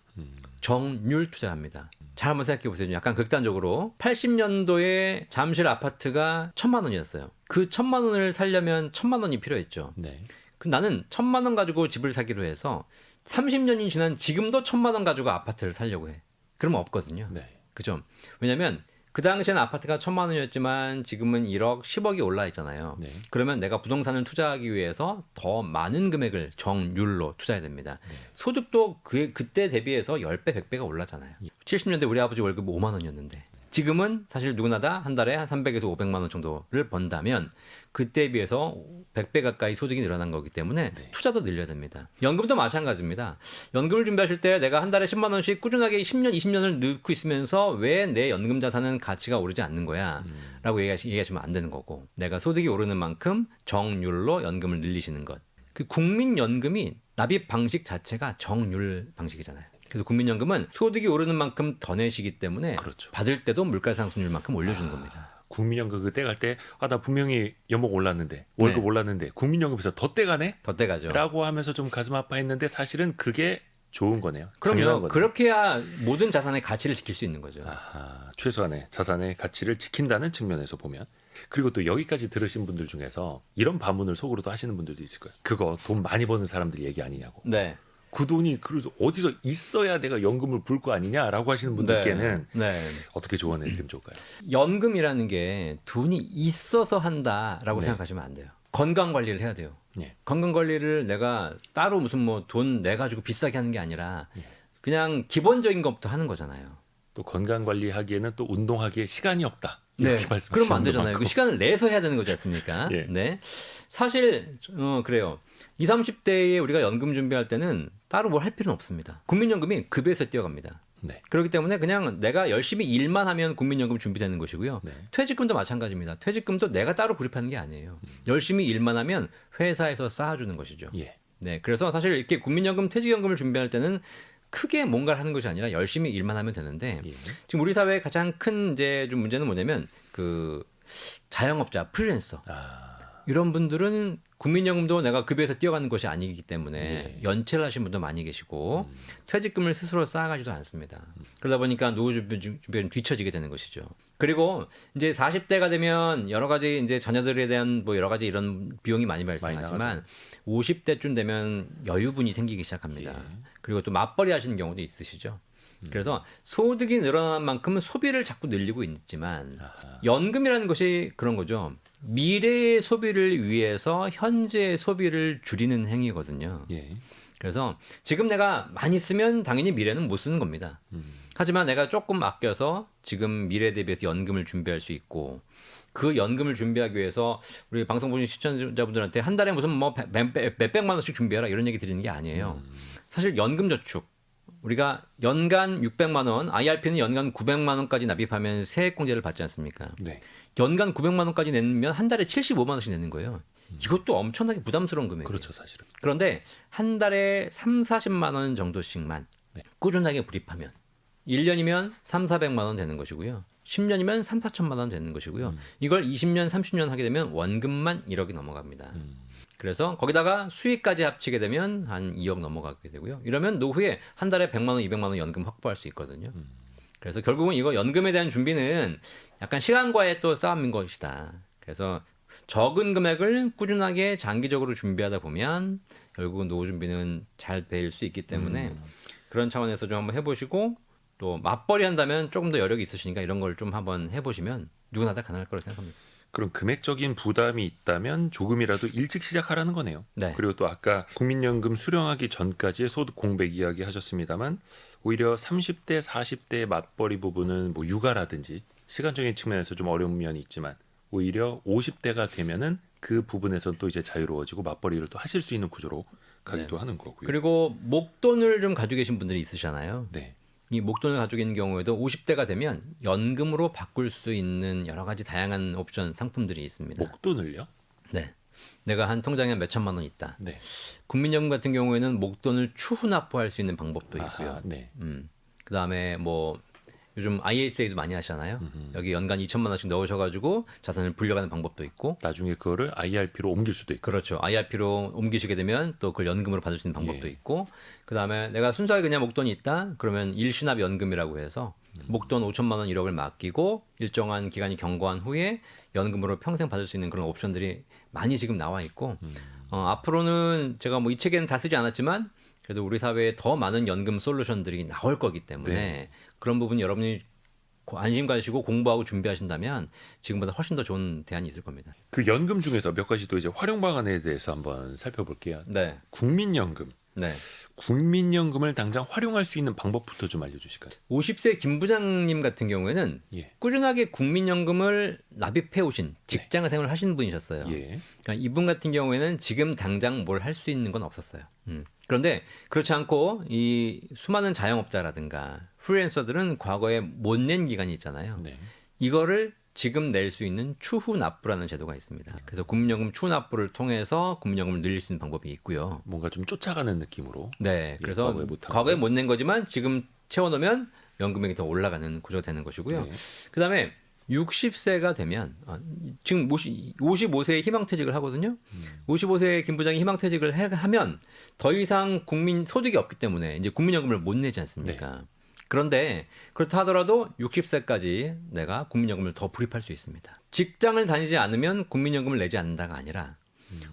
정률 투자합니다. 잘 한번 생각해 보세요. 약간 극단적으로 80년도에 잠실 아파트가 1,000만 원이었어요. 그 1,000만 원을 살려면 1,000만 원이 필요했죠. 네. 나는 1,000만 원 가지고 집을 사기로 해서 30년이 지난 지금도 1,000만 원 가지고 아파트를 살려고 해. 그러면 없거든요. 네. 그죠? 왜냐면 그 당시에는 아파트가 1,000만 원이었지만 지금은 1억 10억이 올라 있잖아요. 네. 그러면 내가 부동산을 투자하기 위해서 더 많은 금액을 정률로 투자해야 됩니다. 소득도 그때 대비해서 10배, 100배가 올랐잖아요. 70년대 우리 아버지 월급 5만 원이었는데 지금은 사실 누구나 다 한 달에 한 300에서 500만 원 정도를 번다면 그때에 비해서 100배 가까이 소득이 늘어난 거기 때문에 투자도 늘려야 됩니다. 연금도 마찬가지입니다. 연금을 준비하실 때 내가 한 달에 10만 원씩 꾸준하게 10년, 20년을 넣고 있으면서 왜 내 연금 자산은 가치가 오르지 않는 거야? 라고 얘기하시면 안 되는 거고 내가 소득이 오르는 만큼 정률로 연금을 늘리시는 것. 그 국민연금이 납입 방식 자체가 정률 방식이잖아요. 그래서 국민연금은 소득이 오르는 만큼 더 내시기 때문에 그렇죠. 받을 때도 물가 상승률만큼 올려주는 겁니다. 국민연금 그때 갈 때 나 분명히 연봉 올랐는데 월급 네. 올랐는데 국민연금에서 더 떼가네? 더 떼가죠. 라고 하면서 좀 가슴 아파했는데 사실은 그게 좋은 거네요. 당연한 그럼요. 거네요. 그렇게 해야 모든 자산의 가치를 지킬 수 있는 거죠. 아하, 최소한의 자산의 가치를 지킨다는 측면에서 보면 그리고 또 여기까지 들으신 분들 중에서 이런 반문을 속으로도 하시는 분들도 있을 거예요. 그거 돈 많이 버는 사람들 얘기 아니냐고. 네. 그 돈이 그래서 어디서 있어야 내가 연금을 불 거 아니냐라고 하시는 분들께는 네. 어떻게 조언해 드리면 좋을까요? 연금이라는 게 돈이 있어서 한다라고 네. 생각하시면 안 돼요. 건강 관리를 해야 돼요. 네. 건강 관리를 내가 따로 무슨 뭐 돈 내 가지고 비싸게 하는 게 아니라 네. 그냥 기본적인 것부터 하는 거잖아요. 또 건강 관리하기에는 또 운동하기에 시간이 없다. 네, 이렇게 말씀하시는 그러면 안 분도 되잖아요. 많고. 그 시간을 내서 해야 되는 거지 않습니까? 예. 네. 사실 그래요. 20, 30대에 우리가 연금 준비할 때는 따로 뭘 할 필요는 없습니다. 국민연금이 급여에서 뛰어갑니다. 네. 그렇기 때문에 그냥 내가 열심히 일만 하면 국민연금 준비되는 것이고요. 네. 퇴직금도 마찬가지입니다. 퇴직금도 내가 따로 구입하는 게 아니에요. 열심히 일만 하면 회사에서 쌓아주는 것이죠. 예. 네, 그래서 사실 이렇게 국민연금, 퇴직연금을 준비할 때는 크게 뭔가를 하는 것이 아니라 열심히 일만 하면 되는데 예. 지금 우리 사회의 가장 큰 이제 좀 문제는 뭐냐면 그 자영업자, 프리랜서 이런 분들은 국민연금도 내가 급여에서 뛰어가는 것이 아니기 때문에 네. 연체를 하신 분도 많이 계시고 퇴직금을 스스로 쌓아가지도 않습니다. 그러다 보니까 노후 준비는 뒤처지게 되는 것이죠. 그리고 이제 40대가 되면 여러 가지 이제 자녀들에 대한 뭐 여러 가지 이런 비용이 많이 발생하지만 50대쯤 되면 여유분이 생기기 시작합니다. 예. 그리고 또 맞벌이 하시는 경우도 있으시죠. 그래서 소득이 늘어나는 만큼은 소비를 자꾸 늘리고 있지만 연금이라는 것이 그런 거죠. 미래의 소비를 위해서 현재의 소비를 줄이는 행위거든요. 예. 그래서 지금 내가 많이 쓰면 당연히 미래는 못 쓰는 겁니다. 하지만 내가 조금 아껴서 지금 미래 대비해서 연금을 준비할 수 있고 그 연금을 준비하기 위해서 우리 방송 보신 시청자분들한테 한 달에 무슨 뭐 몇백만 원씩 준비해라 이런 얘기 드리는 게 아니에요. 사실 연금 저축 우리가 연간 600만 원, IRP는 연간 900만 원까지 납입하면 세액공제를 받지 않습니까? 네. 연간 900만 원까지 내면 한 달에 75만 원씩 내는 거예요. 이것도 엄청나게 부담스러운 금액이에요. 그렇죠, 사실은. 그런데 한 달에 3, 40만 원 정도씩만 네. 꾸준하게 불입하면 1년이면 3, 400만 원 되는 것이고요. 10년이면 3, 4천만 원 되는 것이고요. 이걸 20년, 30년 하게 되면 원금만 1억이 넘어갑니다. 그래서 거기다가 수익까지 합치게 되면 한 2억 넘어가게 되고요. 이러면 노후에 한 달에 100만 원, 200만 원 연금 확보할 수 있거든요. 그래서 결국은 이거 연금에 대한 준비는 약간 시간과의 또 싸움인 것이다. 그래서 적은 금액을 꾸준하게 장기적으로 준비하다 보면 결국은 노후 준비는 잘 될 수 있기 때문에 그런 차원에서 좀 한번 해보시고 또 맞벌이 한다면 조금 더 여력이 있으시니까 이런 걸 좀 한번 해보시면 누구나 다 가능할 거라고 생각합니다. 그럼 금액적인 부담이 있다면 조금이라도 일찍 시작하라는 거네요. 네. 그리고 또 아까 국민연금 수령하기 전까지의 소득 공백 이야기 하셨습니다만 오히려 30대, 40대의 맞벌이 부분은 뭐 육아라든지 시간적인 측면에서 좀 어려운 면이 있지만 오히려 50대가 되면은 그 부분에서 또 이제 자유로워지고 맞벌이를 또 하실 수 있는 구조로 가기도 하는 거고요. 그리고 목돈을 좀 가지고 계신 분들이 있으시잖아요. 네. 이 목돈을 가지고 있는 경우에도 50대가 되면 연금으로 바꿀 수 있는 여러 가지 다양한 옵션 상품들이 있습니다. 목돈을요? 네. 내가 한 통장에 몇 천만 원 있다. 네. 국민연금 같은 경우에는 목돈을 추후 납부할 수 있는 방법도 있고요. 아하, 네. 그다음에 뭐 요즘 ISA도 많이 하시잖아요. 여기 연간 2천만 원씩 넣으셔가지고 자산을 불려가는 방법도 있고. 나중에 그거를 IRP로 옮길 수도 있고. 그렇죠. IRP로 옮기시게 되면 또 그걸 연금으로 받을 수 있는 방법도 예. 있고. 그다음에 내가 순수하게 그냥 목돈이 있다. 그러면 일시납 연금이라고 해서 목돈 5천만 원 1억을 맡기고 일정한 기간이 경과한 후에 연금으로 평생 받을 수 있는 그런 옵션들이 많이 지금 나와 있고. 앞으로는 제가 뭐 이 책에는 다 쓰지 않았지만 그래도 우리 사회에 더 많은 연금 솔루션들이 나올 거기 때문에 네. 그런 부분 여러분이 안심 가지고 공부하고 준비하신다면 지금보다 훨씬 더 좋은 대안이 있을 겁니다. 그 연금 중에서 몇 가지 또 이제 활용 방안에 대해서 한번 살펴볼게요. 네, 국민연금. 네. 국민연금을 당장 활용할 수 있는 방법부터 좀 알려주실까요? 50세 김 부장님 같은 경우에는 예. 꾸준하게 국민연금을 납입해 오신 직장 생활을 하신 분이셨어요. 예. 그러니까 이분 같은 경우에는 지금 당장 뭘 할 수 있는 건 없었어요. 그런데 그렇지 않고 이 수많은 자영업자라든가 프리랜서들은 과거에 못 낸 기간이 있잖아요. 네. 이거를 지금 낼 수 있는 추후 납부라는 제도가 있습니다. 그래서 국민연금 추후 납부를 통해서 국민연금을 늘릴 수 있는 방법이 있고요. 뭔가 좀 쫓아가는 느낌으로. 네, 그래서 과거에 못한 과거에 거. 못 낸 거지만 지금 채워놓으면 연금액이 더 올라가는 구조가 되는 것이고요. 네. 그다음에 60세가 되면 지금 55세에 희망퇴직을 하거든요. 55세에 김 부장이 희망퇴직을 하면 더 이상 국민 소득이 없기 때문에 이제 국민연금을 못 내지 않습니까? 그런데 그렇다 하더라도 60세까지 내가 국민연금을 더 불입할 수 있습니다. 직장을 다니지 않으면 국민연금을 내지 않는다가 아니라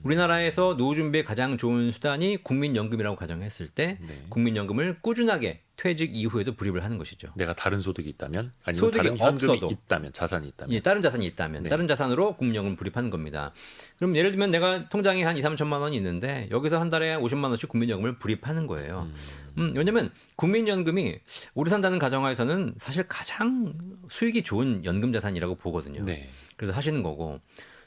우리나라에서 노후 준비에 가장 좋은 수단이 국민연금이라고 가정했을 때 네. 국민연금을 꾸준하게 퇴직 이후에도 불입을 하는 것이죠. 내가 다른 소득이 있다면 아니면 소득이 다른 현금이 없어도. 있다면 자산이 있다면 예, 다른 자산이 있다면 네. 다른 자산으로 국민연금을 불입하는 겁니다. 그럼 예를 들면 내가 통장에 한 2, 3천만 원이 있는데 여기서 한 달에 50만 원씩 국민연금을 불입하는 거예요. 왜냐면 국민연금이 오래 산다는 가정하에서는 사실 가장 수익이 좋은 연금 자산이라고 보거든요. 네. 그래서 하시는 거고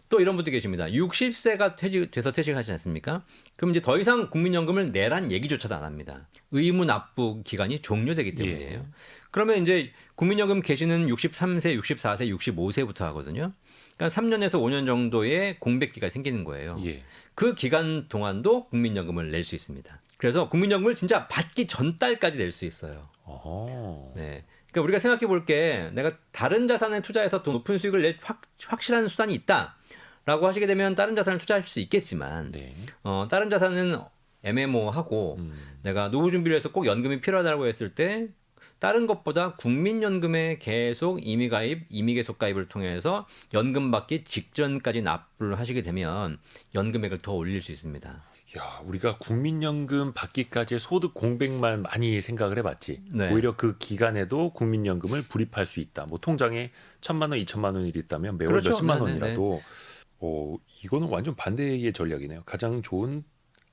또 이런 분들 계십니다. 60세가 돼서 퇴직하지 않습니까? 그럼 이제 더 이상 국민연금을 내란 얘기조차도 안 합니다. 의무 납부 기간이 종료되기 때문이에요. 예. 그러면 이제 국민연금 계시는 63세, 64세, 65세부터 하거든요. 그러니까 3년에서 5년 정도의 공백기가 생기는 거예요. 예. 그 기간 동안도 국민연금을 낼 수 있습니다. 그래서 국민연금을 진짜 받기 전 달까지 낼 수 있어요. 어허. 네. 그러니까 우리가 생각해 볼 게 내가 다른 자산에 투자해서 더 높은 수익을 낼 확실한 수단이 있다라고 하시게 되면 다른 자산을 투자하실 수 있겠지만 네. 다른 자산은 애매모호하고 내가 노후 준비를 해서 꼭 연금이 필요하다고 했을 때 다른 것보다 국민연금에 계속 임의가입, 임의계속가입을 통해서 연금 받기 직전까지 납부를 하시게 되면 연금액을 더 올릴 수 있습니다. 야, 우리가 국민연금 받기까지의 소득 공백만 많이 생각을 해봤지. 네. 오히려 그 기간에도 국민연금을 불입할 수 있다. 뭐 통장에 1,000만 원, 2,000만 원이 있다면 매월 그렇죠. 몇십만 네네네. 원이라도 이거는 완전 반대의 전략이네요. 가장 좋은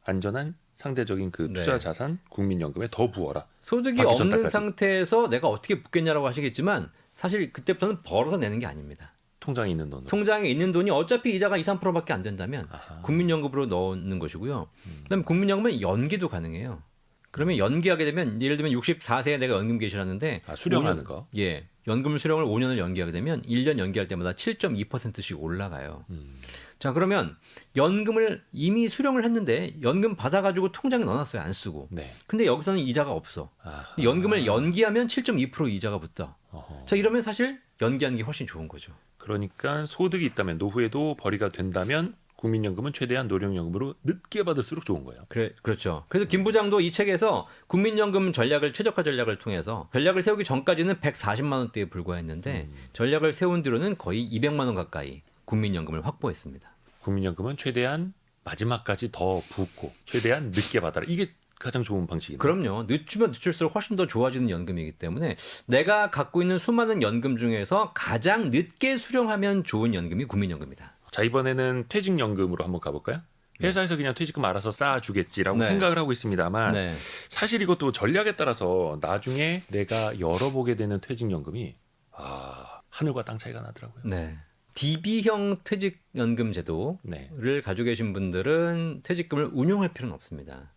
안전한 상대적인 그 네. 투자 자산 국민연금에 더 부어라. 소득이 받기 없는 전까지. 상태에서 내가 어떻게 붓겠냐라고 하시겠지만 사실 그때부터는 벌어서 내는 게 아닙니다. 통장에 있는 돈으로. 통장에 있는 돈이 어차피 이자가 2, 3%밖에 안 된다면 아하. 국민연금으로 넣는 것이고요. 그다음에 국민연금은 연기도 가능해요. 그러면 연기하게 되면 예를 들면 64세에 내가 연금 개시하는데 수령하는 거. 예. 연금 수령을 5년을 연기하게 되면 1년 연기할 때마다 7.2%씩 올라가요. 자, 그러면 연금을 이미 수령을 했는데 연금 받아가지고 통장에 넣어놨어요. 안 쓰고. 네. 근데 여기서는 이자가 없어. 아하. 근데 연금을 연기하면 7.2% 이자가 붙다. 어허. 자, 이러면 사실 연기하는 게 훨씬 좋은 거죠. 그러니까 소득이 있다면 노후에도 벌이가 된다면 국민연금은 최대한 노령연금으로 늦게 받을수록 좋은 거예요. 그렇죠. 그래서 김 부장도 이 책에서 국민연금 전략을 최적화 전략을 통해서 전략을 세우기 전까지는 140만 원대에 불과했는데 전략을 세운 뒤로는 거의 200만 원 가까이 국민연금을 확보했습니다. 국민연금은 최대한 마지막까지 더 붓고 최대한 늦게 받아라. 이게 가장 좋은 방식이네요. 그럼요. 늦추면 늦출수록 훨씬 더 좋아지는 연금이기 때문에 내가 갖고 있는 수많은 연금 중에서 가장 늦게 수령하면 좋은 연금이 국민연금이다. 자, 이번에는 퇴직연금으로 한번 가볼까요? 회사에서 그냥 퇴직금 알아서 쌓아주겠지라고 네. 생각을 하고 있습니다만 네. 사실 이것도 전략에 따라서 나중에 내가 열어보게 되는 퇴직연금이 하늘과 땅 차이가 나더라고요. 네. DB형 퇴직연금 제도를 네. 가지고 계신 분들은 퇴직금을 운용할 필요는 없습니다.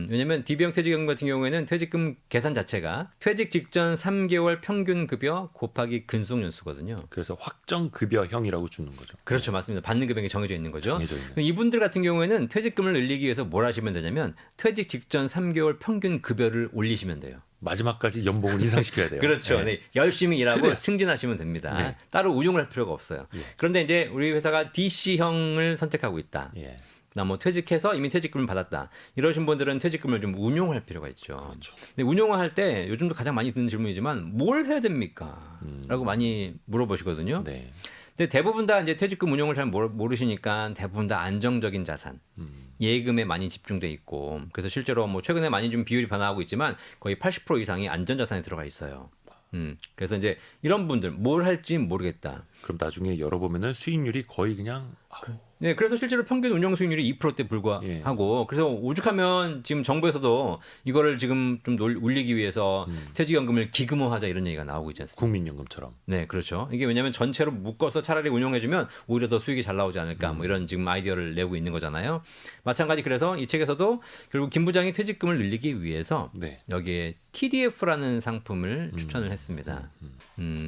왜냐하면 DB형 퇴직연금 같은 경우에는 퇴직금 계산 자체가 퇴직 직전 3개월 평균 급여 곱하기 근속 연수거든요. 그래서 확정급여형이라고 주는 거죠. 그렇죠, 맞습니다. 받는 금액이 정해져 있는 거죠. 정해져 있는. 이분들 같은 경우에는 퇴직금을 늘리기 위해서 뭘 하시면 되냐면 퇴직 직전 3개월 평균 급여를 올리시면 돼요. 마지막까지 연봉을 인상시켜야 돼요. 그렇죠. 네. 네, 열심히 일하고 최대한. 승진하시면 됩니다. 네. 따로 운용을 할 필요가 없어요. 예. 그런데 이제 우리 회사가 DC형을 선택하고 있다. 예. 그다음 뭐 퇴직해서 이미 퇴직금을 받았다. 이러신 분들은 퇴직금을 좀 운용할 필요가 있죠. 그렇죠. 근데 운용을 할 때 요즘도 가장 많이 듣는 질문이지만 뭘 해야 됩니까? 라고 많이 물어보시거든요. 네. 근데 대부분 다 이제 퇴직금 운용을 잘 모르시니까 대부분 다 안정적인 자산, 예금에 많이 집중돼 있고 그래서 실제로 뭐 최근에 많이 좀 비율이 변화하고 있지만 거의 80% 이상이 안전자산에 들어가 있어요. 그래서 이제 이런 분들 뭘 할지 모르겠다. 그럼 나중에 열어보면은 수익률이 거의 그냥 네, 그래서 실제로 평균 운용 수익률이 2%대 불과하고 그래서 오죽하면 지금 정부에서도 이거를 지금 좀 올리기 위해서 퇴직연금을 기금화하자 이런 얘기가 나오고 있지 않습니까? 국민연금처럼. 네, 그렇죠. 이게 왜냐하면 전체로 묶어서 차라리 운용해주면 오히려 더 수익이 잘 나오지 않을까 뭐 이런 지금 아이디어를 내고 있는 거잖아요. 마찬가지 그래서 이 책에서도 결국 김 부장이 퇴직금을 늘리기 위해서 네. 여기에 TDF라는 상품을 추천을 했습니다.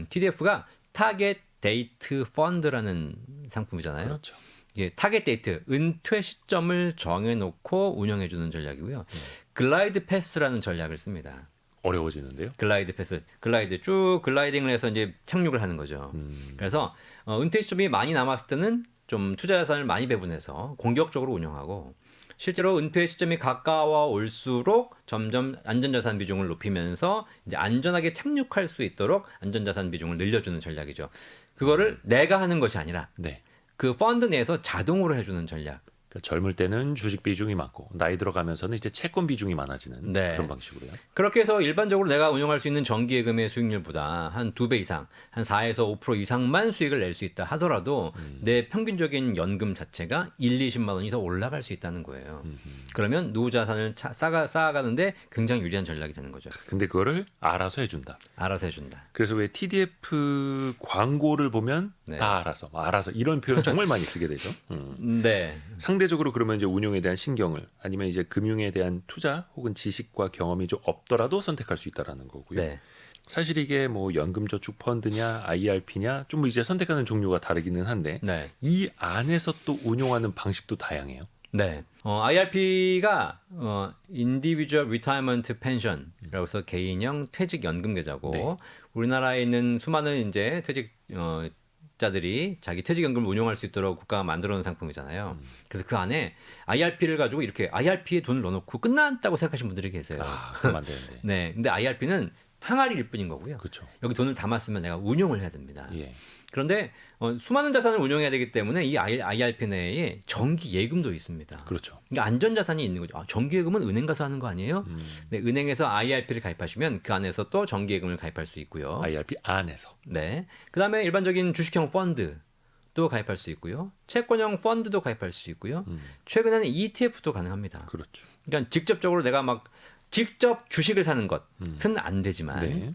TDF가 타겟 데이트 펀드라는 상품이잖아요. 그렇죠. 이게 타겟 데이트 은퇴 시점을 정해놓고 운영해주는 전략이고요. 글라이드 패스라는 전략을 씁니다. 어려워지는데요. 글라이드 패스, 글라이드 쭉 글라이딩을 해서 이제 착륙을 하는 거죠. 그래서 은퇴 시점이 많이 남았을 때는 좀 투자 자산을 많이 배분해서 공격적으로 운영하고 실제로 은퇴 시점이 가까워 올수록 점점 안전자산 비중을 높이면서 이제 안전하게 착륙할 수 있도록 안전자산 비중을 늘려주는 전략이죠. 그거를 내가 하는 것이 아니라 네. 그 펀드 내에서 자동으로 해주는 전략. 그러니까 젊을 때는 주식 비중이 많고 나이 들어가면서는 이제 채권 비중이 많아지는 네. 그런 방식으로요. 그렇게 해서 일반적으로 내가 운용할 수 있는 정기예금의 수익률보다 한 2배 이상, 한 4에서 5% 이상만 수익을 낼 수 있다 하더라도 내 평균적인 연금 자체가 1, 20만 원이 더 올라갈 수 있다는 거예요. 그러면 노후 자산을 쌓아가는데 굉장히 유리한 전략이 되는 거죠. 근데 그거를 알아서 해준다. 알아서 해준다. 그래서 왜 TDF 광고를 보면 네. 다 알아서 이런 표현 정말 많이 쓰게 되죠. 네. 상대적으로 그러면 이제 운용에 대한 신경을 아니면 이제 금융에 대한 투자 혹은 지식과 경험이 좀 없더라도 선택할 수 있다라는 거고요. 네. 사실 이게 뭐 연금저축 펀드냐 IRP냐 좀 이제 선택하는 종류가 다르기는 한데 네. 이 안에서 또 운용하는 방식도 다양해요. 네. IRP가 Individual Retirement Pension이라고 해서 개인형 퇴직 연금 계좌고 네. 우리나라에 있는 수많은 이제 퇴직 자들이 자기 퇴직연금을 운용할 수 있도록 국가가 만들어 놓은 상품이잖아요. 그래서 그 안에 IRP를 가지고 이렇게 IRP에 돈을 넣어놓고 끝났다고 생각하시는 분들이 계세요. 그럼 안 되는데. 네. 근데 IRP는 항아리일 뿐인 거고요. 그렇죠. 여기 돈을 담았으면 내가 운용을 해야 됩니다. 예. 그런데 수많은 자산을 운용해야 되기 때문에 이 IRP 내에 정기 예금도 있습니다. 그렇죠. 그러니까 안전 자산이 있는 거죠. 정기 예금은 은행 가서 하는 거 아니에요? 네, 은행에서 IRP를 가입하시면 그 안에서 또 정기 예금을 가입할 수 있고요. IRP 안에서. 네. 그다음에 일반적인 주식형 펀드도 가입할 수 있고요. 채권형 펀드도 가입할 수 있고요. 최근에는 ETF도 가능합니다. 그렇죠. 그러니까 직접적으로 내가 막 직접 주식을 사는 것은 안 되지만 네.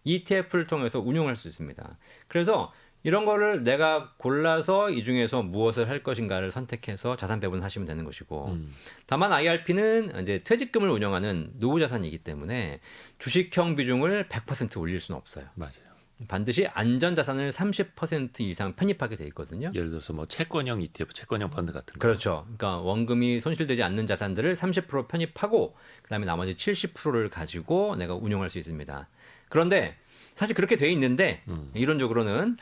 ETF를 통해서 운용할 수 있습니다. 그래서 이런 거를 내가 골라서 이 중에서 무엇을 할 것인가를 선택해서 자산 배분을 하시면 되는 것이고 다만 IRP는 이제 퇴직금을 운영하는 노후 자산이기 때문에 주식형 비중을 100% 올릴 수는 없어요. 맞아요. 반드시 안전 자산을 30% 이상 편입하게 돼 있거든요. 예를 들어서 뭐 채권형 ETF, 채권형 펀드 같은 거. 그렇죠. 그러니까 원금이 손실되지 않는 자산들을 30% 편입하고 그다음에 나머지 70%를 가지고 내가 운용할 수 있습니다. 그런데 사실 그렇게 돼 있는데 이론적으로는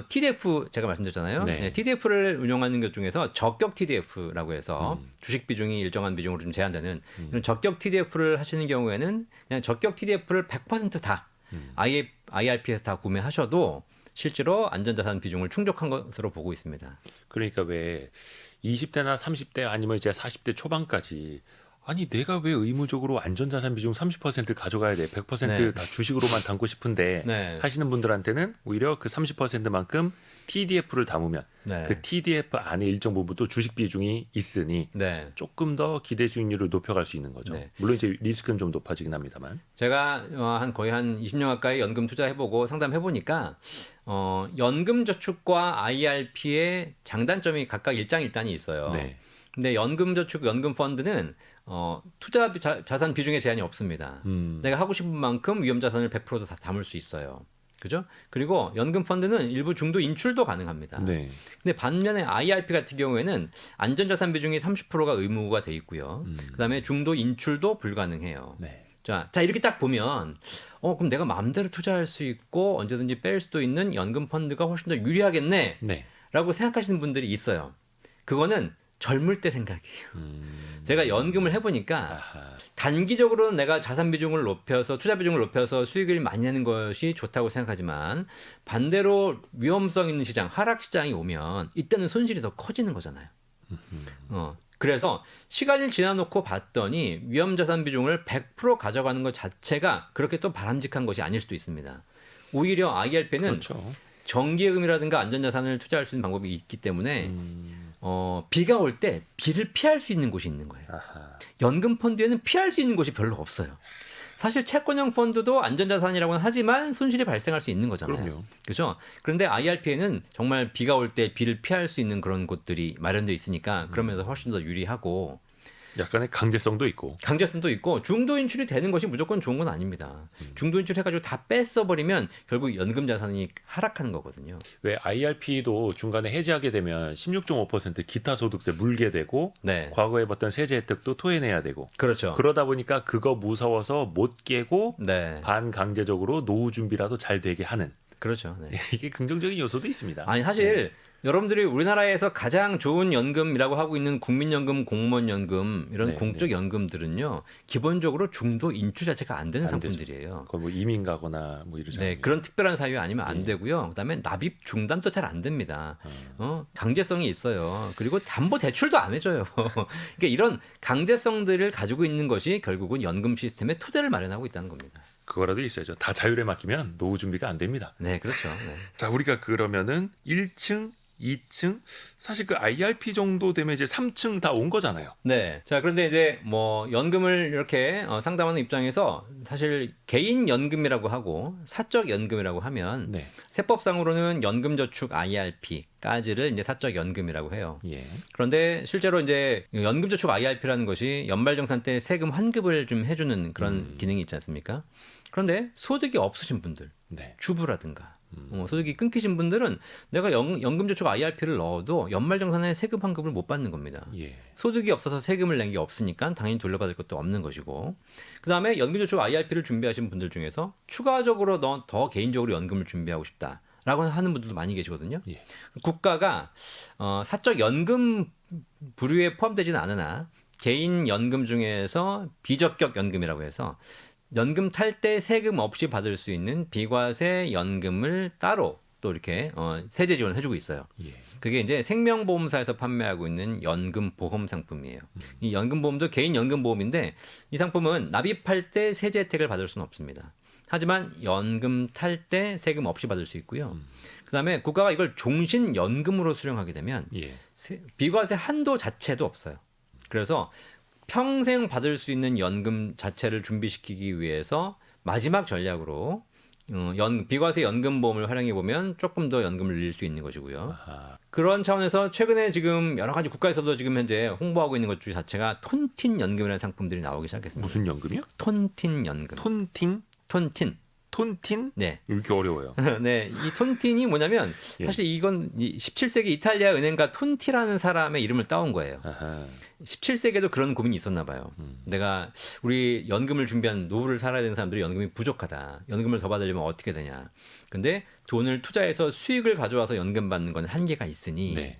TDF 제가 말씀드렸잖아요. 네. TDF를 운용하는 것 중에서 적격 TDF라고 해서 주식 비중이 일정한 비중으로 좀 제한되는 이런 적격 TDF를 하시는 경우에는 그냥 적격 TDF를 100%다 IRP에서 다 구매하셔도 실제로 안전자산 비중을 충족한 것으로 보고 있습니다. 그러니까 왜 20대나 30대 아니면 이제 40대 초반까지 아니 내가 왜 의무적으로 안전자산 비중 30%를 가져가야 돼? 100% 네. 다 주식으로만 담고 싶은데 네. 하시는 분들한테는 오히려 그 30%만큼 TDF를 담으면 네. 그 TDF 안에 일정 부분 또 주식 비중이 있으니 네. 조금 더 기대 수익률을 높여갈 수 있는 거죠. 네. 물론 이제 리스크는 좀 높아지긴 합니다만. 제가 거의 한 20년 가까이 연금 투자해보고 상담해보니까 연금 저축과 IRP의 장단점이 각각 일장일단이 있어요. 네. 근데 연금 저축, 연금 펀드는 투자 자산 비중에 제한이 없습니다. 내가 하고 싶은 만큼 위험 자산을 100% 다 담을 수 있어요. 그죠? 그리고 연금 펀드는 일부 중도 인출도 가능합니다. 네. 근데 반면에 IRP 같은 경우에는 안전자산 비중이 30%가 의무가 돼 있고요. 그다음에 중도 인출도 불가능해요. 네. 자 이렇게 딱 보면 그럼 내가 마음대로 투자할 수 있고 언제든지 뺄 수도 있는 연금 펀드가 훨씬 더 유리하겠네 네. 라고 생각하시는 분들이 있어요. 그거는 젊을 때 생각이에요. 제가 연금을 해보니까 아하. 단기적으로는 내가 자산 비중을 높여서 투자 비중을 높여서 수익을 많이 내는 것이 좋다고 생각하지만 반대로 위험성 있는 시장, 하락 시장이 오면 이때는 손실이 더 커지는 거잖아요. 그래서 시간이 지나놓고 봤더니 위험 자산 비중을 100% 가져가는 것 자체가 그렇게 또 바람직한 것이 아닐 수도 있습니다. 오히려 IRP는 그렇죠. 정기예금이라든가 안전자산을 투자할 수 있는 방법이 있기 때문에 비가 올 때 비를 피할 수 있는 곳이 있는 거예요. 아하. 연금 펀드에는 피할 수 있는 곳이 별로 없어요. 사실 채권형 펀드도 안전자산이라고는 하지만 손실이 발생할 수 있는 거잖아요. 그럼요. 그렇죠? 그런데 IRP에는 정말 비가 올 때 비를 피할 수 있는 그런 곳들이 마련되어 있으니까 그러면서 훨씬 더 유리하고 약간의 강제성도 있고. 강제성도 있고 중도 인출이 되는 것이 무조건 좋은 건 아닙니다. 중도 인출해가지고 다 뺐어버리면 결국 연금 자산이 하락하는 거거든요. 왜 IRP도 중간에 해지하게 되면 16.5% 기타 소득세 물게 되고 네, 과거에 받던 세제 혜택도 토해내야 되고 그렇죠. 그러다 보니까 그거 무서워서 못 깨고 네, 반강제적으로 노후 준비라도 잘 되게 하는 그렇죠. 네. 이게 긍정적인 요소도 있습니다. 아니 사실 여러분들이 우리나라에서 가장 좋은 연금이라고 하고 있는 국민연금, 공무원연금 이런 네, 공적 네. 연금들은요 기본적으로 중도 인출 자체가 안 되는 안 되죠. 상품들이에요. 그거 뭐 이민 가거나 뭐 이러잖아요. 네, 그런 특별한 사유 아니면 안 예. 되고요. 그다음에 납입 중단도 잘 안 됩니다. 강제성이 있어요. 그리고 담보 대출도 안 해줘요. 그러니까 이런 강제성들을 가지고 있는 것이 결국은 연금 시스템의 토대를 마련하고 있다는 겁니다. 그거라도 있어야죠. 다 자율에 맡기면 노후 준비가 안 됩니다. 네, 그렇죠. 네. 자, 우리가 그러면은 1층, 2층, 사실 그 IRP 정도 되면 이제 3층 다 온 거잖아요. 네. 자, 그런데 이제 뭐 연금을 이렇게 상담하는 입장에서 사실 개인 연금이라고 하고 사적 연금이라고 하면 네. 세법상으로는 연금저축 IRP까지를 이제 사적 연금이라고 해요. 예. 그런데 실제로 이제 연금저축 IRP라는 것이 연말정산 때 세금 환급을 좀 해주는 그런 기능이 있지 않습니까? 그런데 소득이 없으신 분들, 네. 주부라든가 소득이 끊기신 분들은 내가 연금저축 IRP를 넣어도 연말정산에 세금 환급을 못 받는 겁니다. 예. 소득이 없어서 세금을 낸 게 없으니까 당연히 돌려받을 것도 없는 것이고, 그 다음에 연금저축 IRP를 준비하신 분들 중에서 추가적으로 더 개인적으로 연금을 준비하고 싶다라고 하는 분들도 많이 계시거든요. 예. 국가가 사적 연금 부류에 포함되지는 않으나 개인 연금 중에서 비적격 연금이라고 해서 연금 탈 때 세금 없이 받을 수 있는 비과세 연금을 따로 또 이렇게 세제 지원을 해주고 있어요. 예. 그게 이제 생명보험사에서 판매하고 있는 연금보험 상품이에요. 이 연금보험도 개인 연금보험인데 이 상품은 납입할 때 세제 혜택을 받을 수는 없습니다. 하지만 연금 탈 때 세금 없이 받을 수 있고요. 그다음에 국가가 이걸 종신연금으로 수령하게 되면 예. 비과세 한도 자체도 없어요. 그래서 평생 받을 수 있는 연금 자체를 준비시키기 위해서 마지막 전략으로 비과세 연금보험을 활용해 보면 조금 더 연금을 늘릴 수 있는 것이고요. 아하. 그런 차원에서 최근에 지금 여러 가지 국가에서도 지금 현재 홍보하고 있는 것 중 자체가 톤틴 연금이라는 상품들이 나오기 시작했습니다. 무슨 연금이요? 톤틴 연금. 톤팅? 톤틴. 톤틴? 네. 이렇게 어려워요. 네, 이 톤틴이 뭐냐면 예. 사실 이건 17세기 이탈리아 은행가 톤티라는 사람의 이름을 따온 거예요. 아하. 17세기에도 그런 고민이 있었나 봐요. 내가 우리 연금을 준비한 노후를 살아야 되는 사람들이 연금이 부족하다. 연금을 더 받으려면 어떻게 되냐. 근데 돈을 투자해서 수익을 가져와서 연금 받는 건 한계가 있으니 네.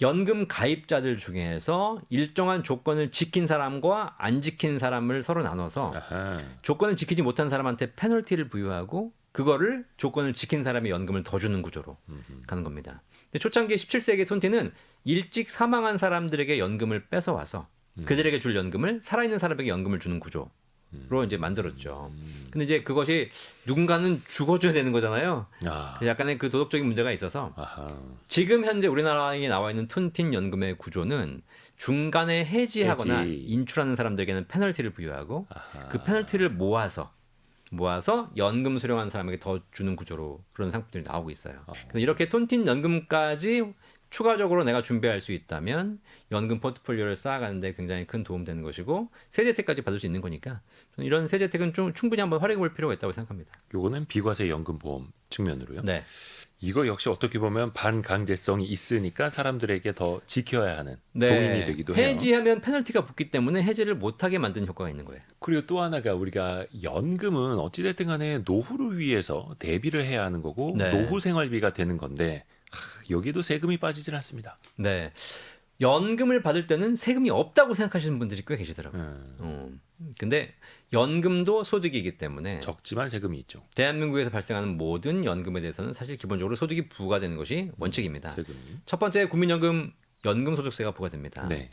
연금 가입자들 중에서 일정한 조건을 지킨 사람과 안 지킨 사람을 서로 나눠서 아하. 조건을 지키지 못한 사람한테 페널티를 부여하고 그거를 조건을 지킨 사람이 연금을 더 주는 구조로 가는 겁니다. 근데 초창기 17세기 톤티는 일찍 사망한 사람들에게 연금을 뺏어와서 그들에게 줄 연금을 살아있는 사람에게 연금을 주는 구조로 이제 만들었죠. 근데 이제 그것이 누군가는 죽어줘야 되는 거잖아요. 아. 약간의 그 도덕적인 문제가 있어서 아하. 지금 현재 우리나라에 나와 있는 톤틴 연금의 구조는 중간에 해지하거나 해지. 인출하는 사람들에게는 페널티를 부여하고 아하. 그 페널티를 모아서 연금 수령한 사람에게 더 주는 구조로 그런 상품들이 나오고 있어요. 그래서 이렇게 톤틴 연금까지 추가적으로 내가 준비할 수 있다면 연금 포트폴리오를 쌓아가는데 굉장히 큰 도움 되는 것이고 세제 혜택까지 받을 수 있는 거니까 이런 세제 혜택은 좀 충분히 한번 활용해 볼 필요가 있다고 생각합니다. 요거는 비과세 연금보험 측면으로요. 네. 이거 역시 어떻게 보면 반강제성이 있으니까 사람들에게 더 지켜야 하는 동인이 되기도 해요. 해지하면 페널티가 붙기 때문에 해지를 못하게 만드는 효과가 있는 거예요. 그리고 또 하나가 우리가 연금은 어찌됐든 간에 노후를 위해서 대비를 해야 하는 거고 네. 노후 생활비가 되는 건데 여기도 세금이 빠지질 않습니다. 네. 연금을 받을 때는 세금이 없다고 생각하시는 분들이 꽤 계시더라고요. 근데 연금도 소득이기 때문에 적지만 세금이 있죠. 대한민국에서 발생하는 모든 연금에 대해서는 사실 기본적으로 소득이 부과되는 것이 원칙입니다. 세금이. 첫 번째 국민연금 연금소득세가 부과됩니다. 네.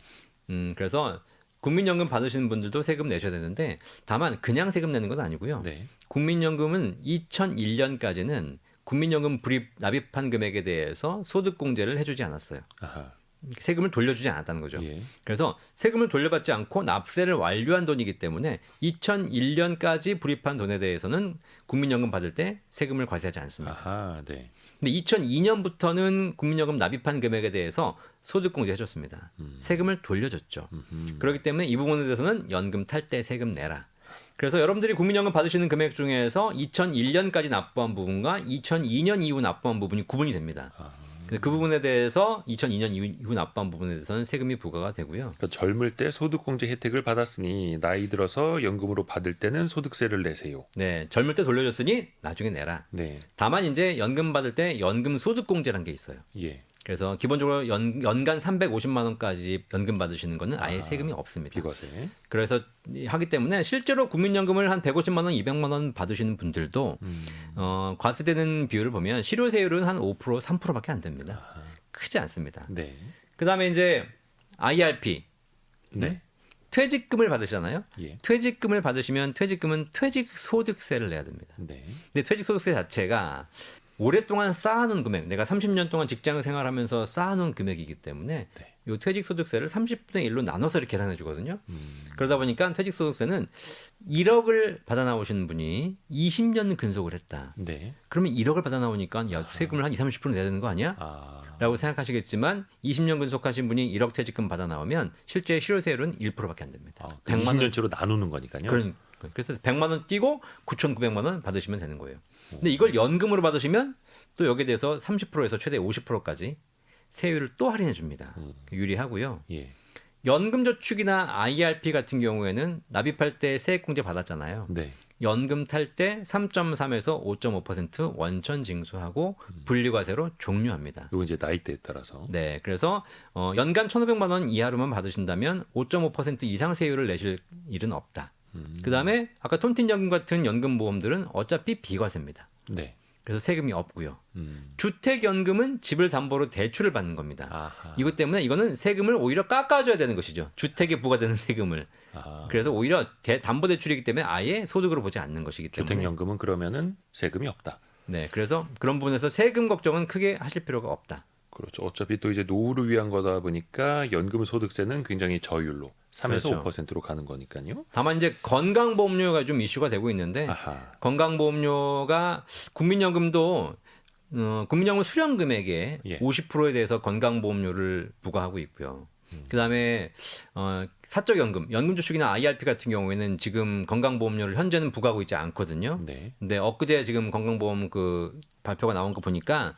그래서 국민연금 받으시는 분들도 세금 내셔야 되는데 다만 그냥 세금 내는 건 아니고요. 네. 국민연금은 2001년까지는 국민연금 납입한 금액에 대해서 소득공제를 해주지 않았어요. 아하. 세금을 돌려주지 않았다는 거죠. 예. 그래서 세금을 돌려받지 않고 납세를 완료한 돈이기 때문에 2001년까지 불입한 돈에 대해서는 국민연금 받을 때 세금을 과세하지 않습니다. 아하. 네. 근데 2002년부터는 국민연금 납입한 금액에 대해서 소득공제 해줬습니다. 세금을 돌려줬죠. 그렇기 때문에 이 부분에 대해서는 연금 탈 때 세금 내라. 그래서 여러분들이 국민연금 받으시는 금액 중에서 2001년까지 납부한 부분과 2002년 이후 납부한 부분이 구분이 됩니다. 그 부분에 대해서 2002년 이후 납부한 부분에 대해서는 세금이 부과가 되고요. 그러니까 젊을 때 소득공제 혜택을 받았으니 나이 들어서 연금으로 받을 때는 소득세를 내세요. 네, 젊을 때 돌려줬으니 나중에 내라. 네. 다만 이제 연금 받을 때 연금 소득공제라는 게 있어요. 예. 그래서 기본적으로 연간 350만 원까지 연금 받으시는 거는 아예 세금이 없습니다. 비과세. 그래서 하기 때문에 실제로 국민연금을 한 150만 원, 200만 원 받으시는 분들도 과세되는 비율을 보면 실효세율은 한 5%, 3%밖에 안 됩니다. 크지 않습니다. 네. 그다음에 이제 IRP 네. 퇴직금을 받으시잖아요. 예. 퇴직금을 받으시면 퇴직금은 퇴직소득세를 내야 됩니다. 네. 근데 퇴직소득세 자체가 오랫동안 쌓아놓은 금액, 내가 30년 동안 직장 생활하면서 쌓아놓은 금액이기 때문에 네. 이 퇴직소득세를 30분의 1로 나눠서 이렇게 계산해 주거든요. 그러다 보니까 퇴직소득세는 1억을 받아 나오시는 분이 20년 근속을 했다. 네. 그러면 1억을 받아 나오니까 야, 세금을 한 20, 30% 내야 되는 거 아니야? 아. 라고 생각하시겠지만 20년 근속하신 분이 1억 퇴직금 받아 나오면 실제 실효세율은 1%밖에 안 됩니다. 100만 원 20년치로 나누는 거니까요. 그래서 100만 원 띄고 9,900만 원 받으시면 되는 거예요. 근데 이걸 연금으로 받으시면 또 여기에 대해서 30%에서 최대 50%까지 세율을 또 할인해 줍니다. 유리하고요. 예. 연금저축이나 IRP 같은 경우에는 납입할 때 세액공제 받았잖아요. 네. 연금 탈 때 3.3에서 5.5% 원천 징수하고 분리과세로 종료합니다. 이거 이제 나이대에 따라서. 네, 그래서 연간 1,500만 원 이하로만 받으신다면 5.5% 이상 세율을 내실 일은 없다. 그다음에 아까 톤틴연금 같은 연금보험들은 어차피 비과세입니다. 네. 그래서 세금이 없고요. 주택연금은 집을 담보로 대출을 받는 겁니다. 아하. 이것 때문에 이거는 세금을 오히려 깎아줘야 되는 것이죠. 주택에 부과되는 세금을. 아하. 그래서 오히려 담보대출이기 때문에 아예 소득으로 보지 않는 것이기 때문에. 주택연금은 그러면은 세금이 없다. 네, 그래서 그런 부분에서 세금 걱정은 크게 하실 필요가 없다. 그렇죠. 어차피 또 이제 노후를 위한 거다 보니까 연금 소득세는 굉장히 저율로 3에서 그렇죠. 5%로 가는 거니까요. 다만 이제 건강보험료가 좀 이슈가 되고 있는데 아하. 건강보험료가 국민연금도 국민연금 수령 금액의 예. 50%에 대해서 건강보험료를 부과하고 있고요. 그다음에 사적연금, 연금저축이나 IRP 같은 경우에는 지금 건강보험료를 현재는 부과하고 있지 않거든요. 네. 근데 엊그제 지금 건강보험 그 발표가 나온 거 보니까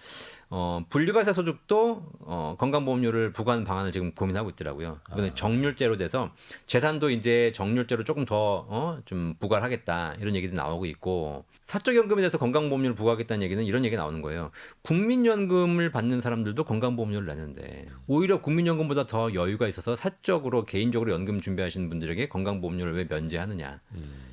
분리과세 소득도 건강보험료를 부과하는 방안을 지금 고민하고 있더라고요. 이번에 정률제로 돼서 재산도 이제 정률제로 조금 더 좀 부과를 하겠다 이런 얘기도 나오고 있고 사적연금에 대해서 건강보험료를 부과하겠다는 얘기는 이런 얘기가 나오는 거예요. 국민연금을 받는 사람들도 건강보험료를 내는데 오히려 국민연금보다 더 여유가 있어서 사적으로 개인적으로 연금 준비하시는 분들에게 건강보험료를 왜 면제하느냐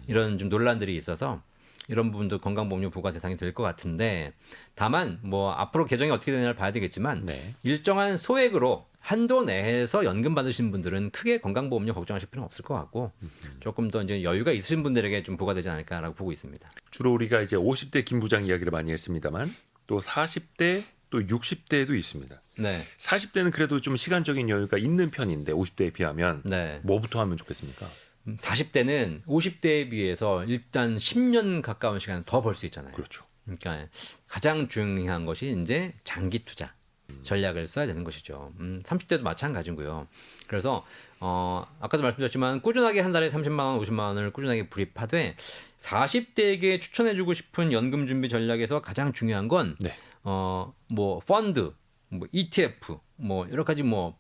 이런 좀 논란들이 있어서 이런 부분도 건강보험료 부과 대상이 될 것 같은데 다만 뭐 앞으로 개정이 어떻게 되냐를 봐야 되겠지만 네. 일정한 소액으로 한도 내에서 연금 받으신 분들은 크게 건강보험료 걱정하실 필요는 없을 것 같고 조금 더 이제 여유가 있으신 분들에게 좀 부과되지 않을까라고 보고 있습니다. 주로 우리가 이제 50대 김 부장 이야기를 많이 했습니다만 또 40대 또 60대도 있습니다. 네, 40대는 그래도 좀 시간적인 여유가 있는 편인데 50대에 비하면 네. 뭐부터 하면 좋겠습니까? 40대는 50대에 비해서 일단 10년 가까운 시간 더 벌 수 있잖아요. 그렇죠. 그러니까 가장 중요한 것이 이제 장기 투자 전략을 써야 되는 것이죠. 30대도 마찬가지고요. 그래서 아까도 말씀드렸지만 꾸준하게 한 달에 30만 원, 50만 원을 꾸준하게 불입하되 40대에게 추천해주고 싶은 연금 준비 전략에서 가장 중요한 건 네. 뭐 펀드, 뭐 ETF, 뭐 여러 가지 뭐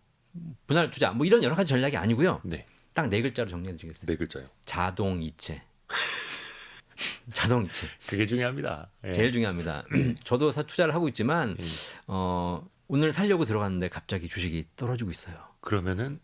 분할 투자, 뭐 이런 여러 가지 전략이 아니고요. 네. 딱 네 글자로 정리해드리겠습니다. 네 글자요. 자동이체. 자동이체. 그게 중요합니다. 예. 제일 중요합니다. 저도 투자를 하고 있지만 오늘 살려고 들어갔는데 갑자기 주식이 떨어지고 있어요. 그러면은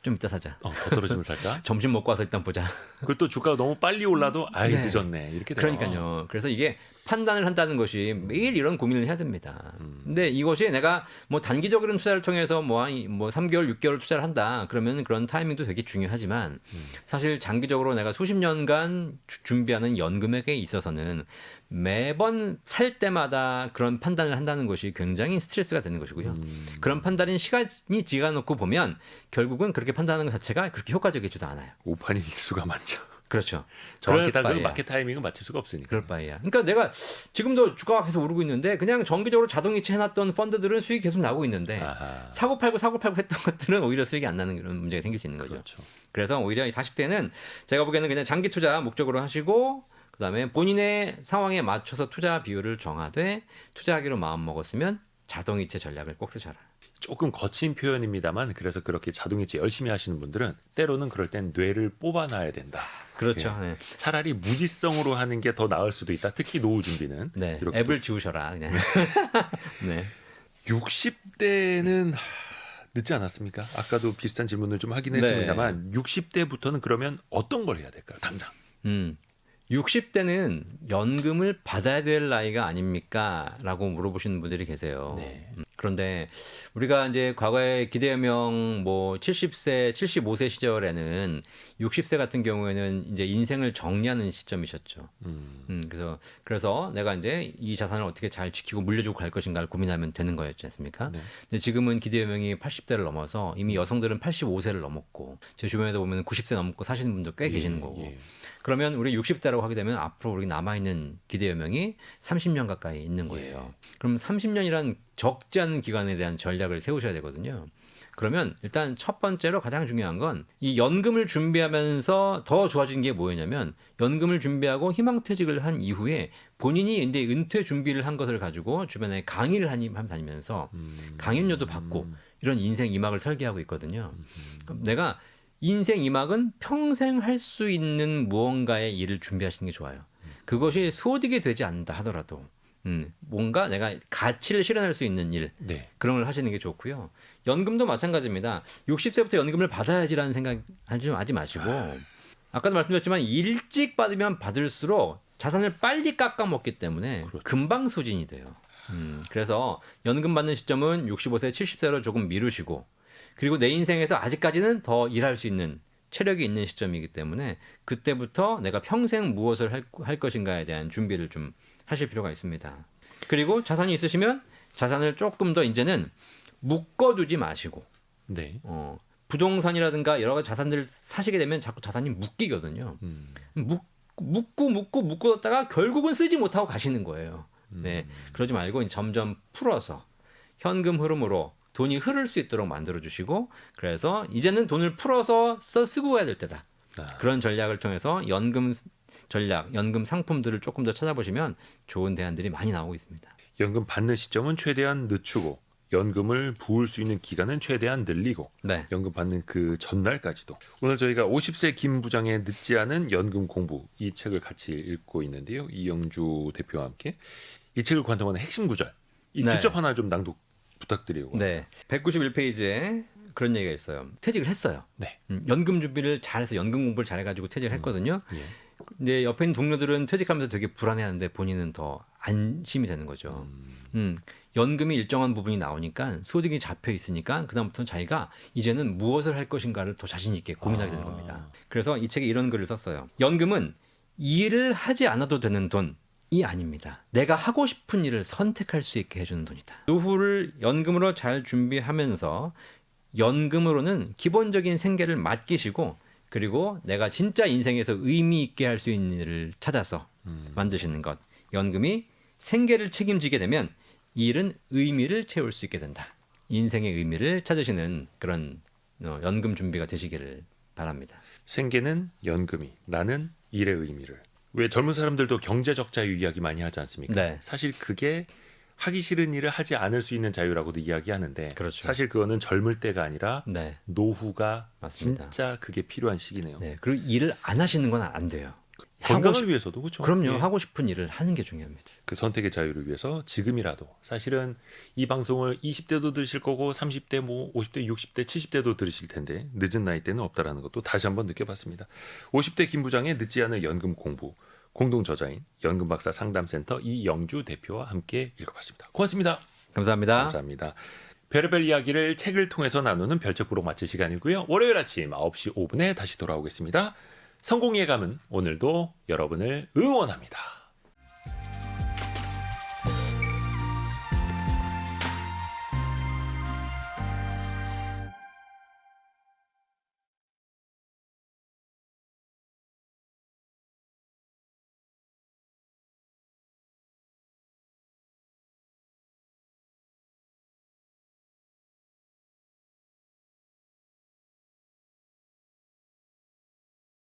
좀 이따 사자. 더 떨어지면 살까? 점심 먹고 와서 일단 보자. 그리고 또 주가가 너무 빨리 올라도 아이 네. 늦었네 이렇게 돼요. 그러니까요. 그래서 이게 판단을 한다는 것이 매일 이런 고민을 해야 됩니다. 근데 이것이 내가 뭐 단기적인 투자를 통해서 뭐 3개월, 6개월 투자를 한다. 그러면 그런 타이밍도 되게 중요하지만 사실 장기적으로 내가 수십 년간 준비하는 연금액에 있어서는 매번 살 때마다 그런 판단을 한다는 것이 굉장히 스트레스가 되는 것이고요. 그런 판단인 시간이 지나놓고 보면 결국은 그렇게 판단하는 것 자체가 그렇게 효과적이지도 않아요. 오판이 일수가 많죠. 그렇죠. 정확히 다 그럴 그 마켓 타이밍은 맞출 수가 없으니까. 그럴 바에야. 그러니까 내가 지금도 주가가 계속 오르고 있는데 그냥 정기적으로 자동이체 해놨던 펀드들은 수익이 계속 나고 있는데 아하. 사고 팔고 했던 것들은 오히려 수익이 안 나는 그런 문제가 생길 수 있는 거죠. 그렇죠. 그래서 오히려 이 40대는 제가 보기에는 그냥 장기 투자 목적으로 하시고 그다음에 본인의 상황에 맞춰서 투자 비율을 정하되 투자하기로 마음 먹었으면 자동이체 전략을 꼭 쓰셔라. 조금 거친 표현입니다만 그래서 그렇게 자동이체 열심히 하시는 분들은 때로는 그럴 땐 뇌를 뽑아놔야 된다. 그렇죠. 네. 차라리 무지성으로 하는 게 더 나을 수도 있다. 특히 노후 준비는. 네. 이렇게 앱을 지우셔라 그냥. 네. 60대는 늦지 않았습니까? 아까도 비슷한 질문을 좀 하긴 했습니다만 60대부터는 그러면 어떤 걸 해야 될까요? 당장. 60대는 연금을 받아야 될 나이가 아닙니까? 라고 물어보시는 분들이 계세요. 네. 그런데 우리가 이제 과거에 기대여명 뭐 70세, 75세 시절에는 60세 같은 경우에는 이제 인생을 정리하는 시점이셨죠. 그래서 내가 이제 이 자산을 어떻게 잘 지키고 물려주고 갈 것인가를 고민하면 되는 거였지 않습니까? 네. 근데 지금은 기대여명이 80대를 넘어서 이미 여성들은 85세를 넘었고 제 주변에도 보면 90세 넘고 사시는 분도 꽤 계시는 거고. 예. 그러면 우리 60대라고 하게 되면 앞으로 우리 남아있는 기대여명이 30년 가까이 있는 거예요. 그럼 30년이란 적지 않은 기간에 대한 전략을 세우셔야 되거든요. 그러면 일단 첫 번째로 가장 중요한 건 이 연금을 준비하면서 더 좋아진 게 뭐였냐면 연금을 준비하고 희망퇴직을 한 이후에 본인이 이제 은퇴 준비를 한 것을 가지고 주변에 강의를 하면 다니면서 강연료도 받고 이런 인생 2막을 설계하고 있거든요. 그럼 내가 인생 2막은 평생 할 수 있는 무언가의 일을 준비하시는 게 좋아요. 그것이 소득이 되지 않는다 하더라도 뭔가 내가 가치를 실현할 수 있는 일 네. 그런 걸 하시는 게 좋고요. 연금도 마찬가지입니다. 60세부터 연금을 받아야지라는 생각 하지 마시고 아까도 말씀드렸지만 일찍 받으면 받을수록 자산을 빨리 깎아먹기 때문에 그렇죠. 금방 소진이 돼요. 그래서 연금 받는 시점은 65세, 70세로 조금 미루시고 그리고 내 인생에서 아직까지는 더 일할 수 있는 체력이 있는 시점이기 때문에 그때부터 내가 평생 무엇을 할 것인가에 대한 준비를 좀 하실 필요가 있습니다. 그리고 자산이 있으시면 자산을 조금 더 이제는 묶어두지 마시고 네. 부동산이라든가 여러 가지 자산들을 사시게 되면 자꾸 자산이 묶이거든요. 묶었다가 결국은 쓰지 못하고 가시는 거예요. 네, 그러지 말고 이제 점점 풀어서 현금 흐름으로 돈이 흐를 수 있도록 만들어주시고 그래서 이제는 돈을 풀어서 쓰고 가야 될 때다. 그런 전략을 통해서 연금 전략, 연금 상품들을 조금 더 찾아보시면 좋은 대안들이 많이 나오고 있습니다. 연금 받는 시점은 최대한 늦추고 연금을 부을 수 있는 기간은 최대한 늘리고 네. 연금 받는 그 전날까지도. 오늘 저희가 50세 김 부장의 늦지 않은 연금 공부 이 책을 같이 읽고 있는데요. 이영주 대표와 함께 이 책을 관통하는 핵심 구절 이 네. 직접 하나 좀 낭독 부탁드리고. 네. 191페이지에 그런 얘기가 있어요. 퇴직을 했어요. 네. 연금 준비를 잘해서 연금 공부를 잘해가지고 퇴직을 했거든요. 예. 근데 옆에 있는 동료들은 퇴직하면서 되게 불안해하는데 본인은 더 안심이 되는 거죠. 연금이 일정한 부분이 나오니까 소득이 잡혀 있으니까 그다음부터는 자기가 이제는 무엇을 할 것인가를 더 자신 있게 고민하게 되는 겁니다. 그래서 이 책에 이런 글을 썼어요. 연금은 일을 하지 않아도 되는 돈이 아닙니다. 내가 하고 싶은 일을 선택할 수 있게 해주는 돈이다. 노후를 연금으로 잘 준비하면서 연금으로는 기본적인 생계를 맡기시고 그리고 내가 진짜 인생에서 의미 있게 할 수 있는 일을 찾아서 만드시는 것. 연금이 생계를 책임지게 되면 이 일은 의미를 채울 수 있게 된다. 인생의 의미를 찾으시는 그런 연금 준비가 되시기를 바랍니다. 생계는 연금이, 나는 일의 의미를. 왜 젊은 사람들도 경제적 자유 이야기 많이 하지 않습니까? 네. 사실 그게 하기 싫은 일을 하지 않을 수 있는 자유라고도 이야기하는데 그렇죠. 사실 그거는 젊을 때가 아니라 네, 노후가 맞습니다. 진짜 그게 필요한 시기네요. 네. 그리고 일을 안 하시는 건 안 돼요. 건강을 위해서도 그렇죠. 그럼요. 예. 하고 싶은 일을 하는 게 중요합니다. 그 선택의 자유를 위해서 지금이라도 사실은 이 방송을 20대도 들으실 거고 30대, 뭐 50대, 60대, 70대도 들으실 텐데 늦은 나이 때는 없다라는 것도 다시 한번 느껴봤습니다. 50대 김 부장의 늦지 않은 연금 공부 공동 저자인 연금박사 상담센터 이영주 대표와 함께 읽어봤습니다. 고맙습니다. 감사합니다. 감사합니다. 별의별 이야기를 책을 통해서 나누는 별책 부록 마칠 시간이고요. 월요일 아침 9시 5분에 다시 돌아오겠습니다. 성공의 감은 오늘도 여러분을 응원합니다.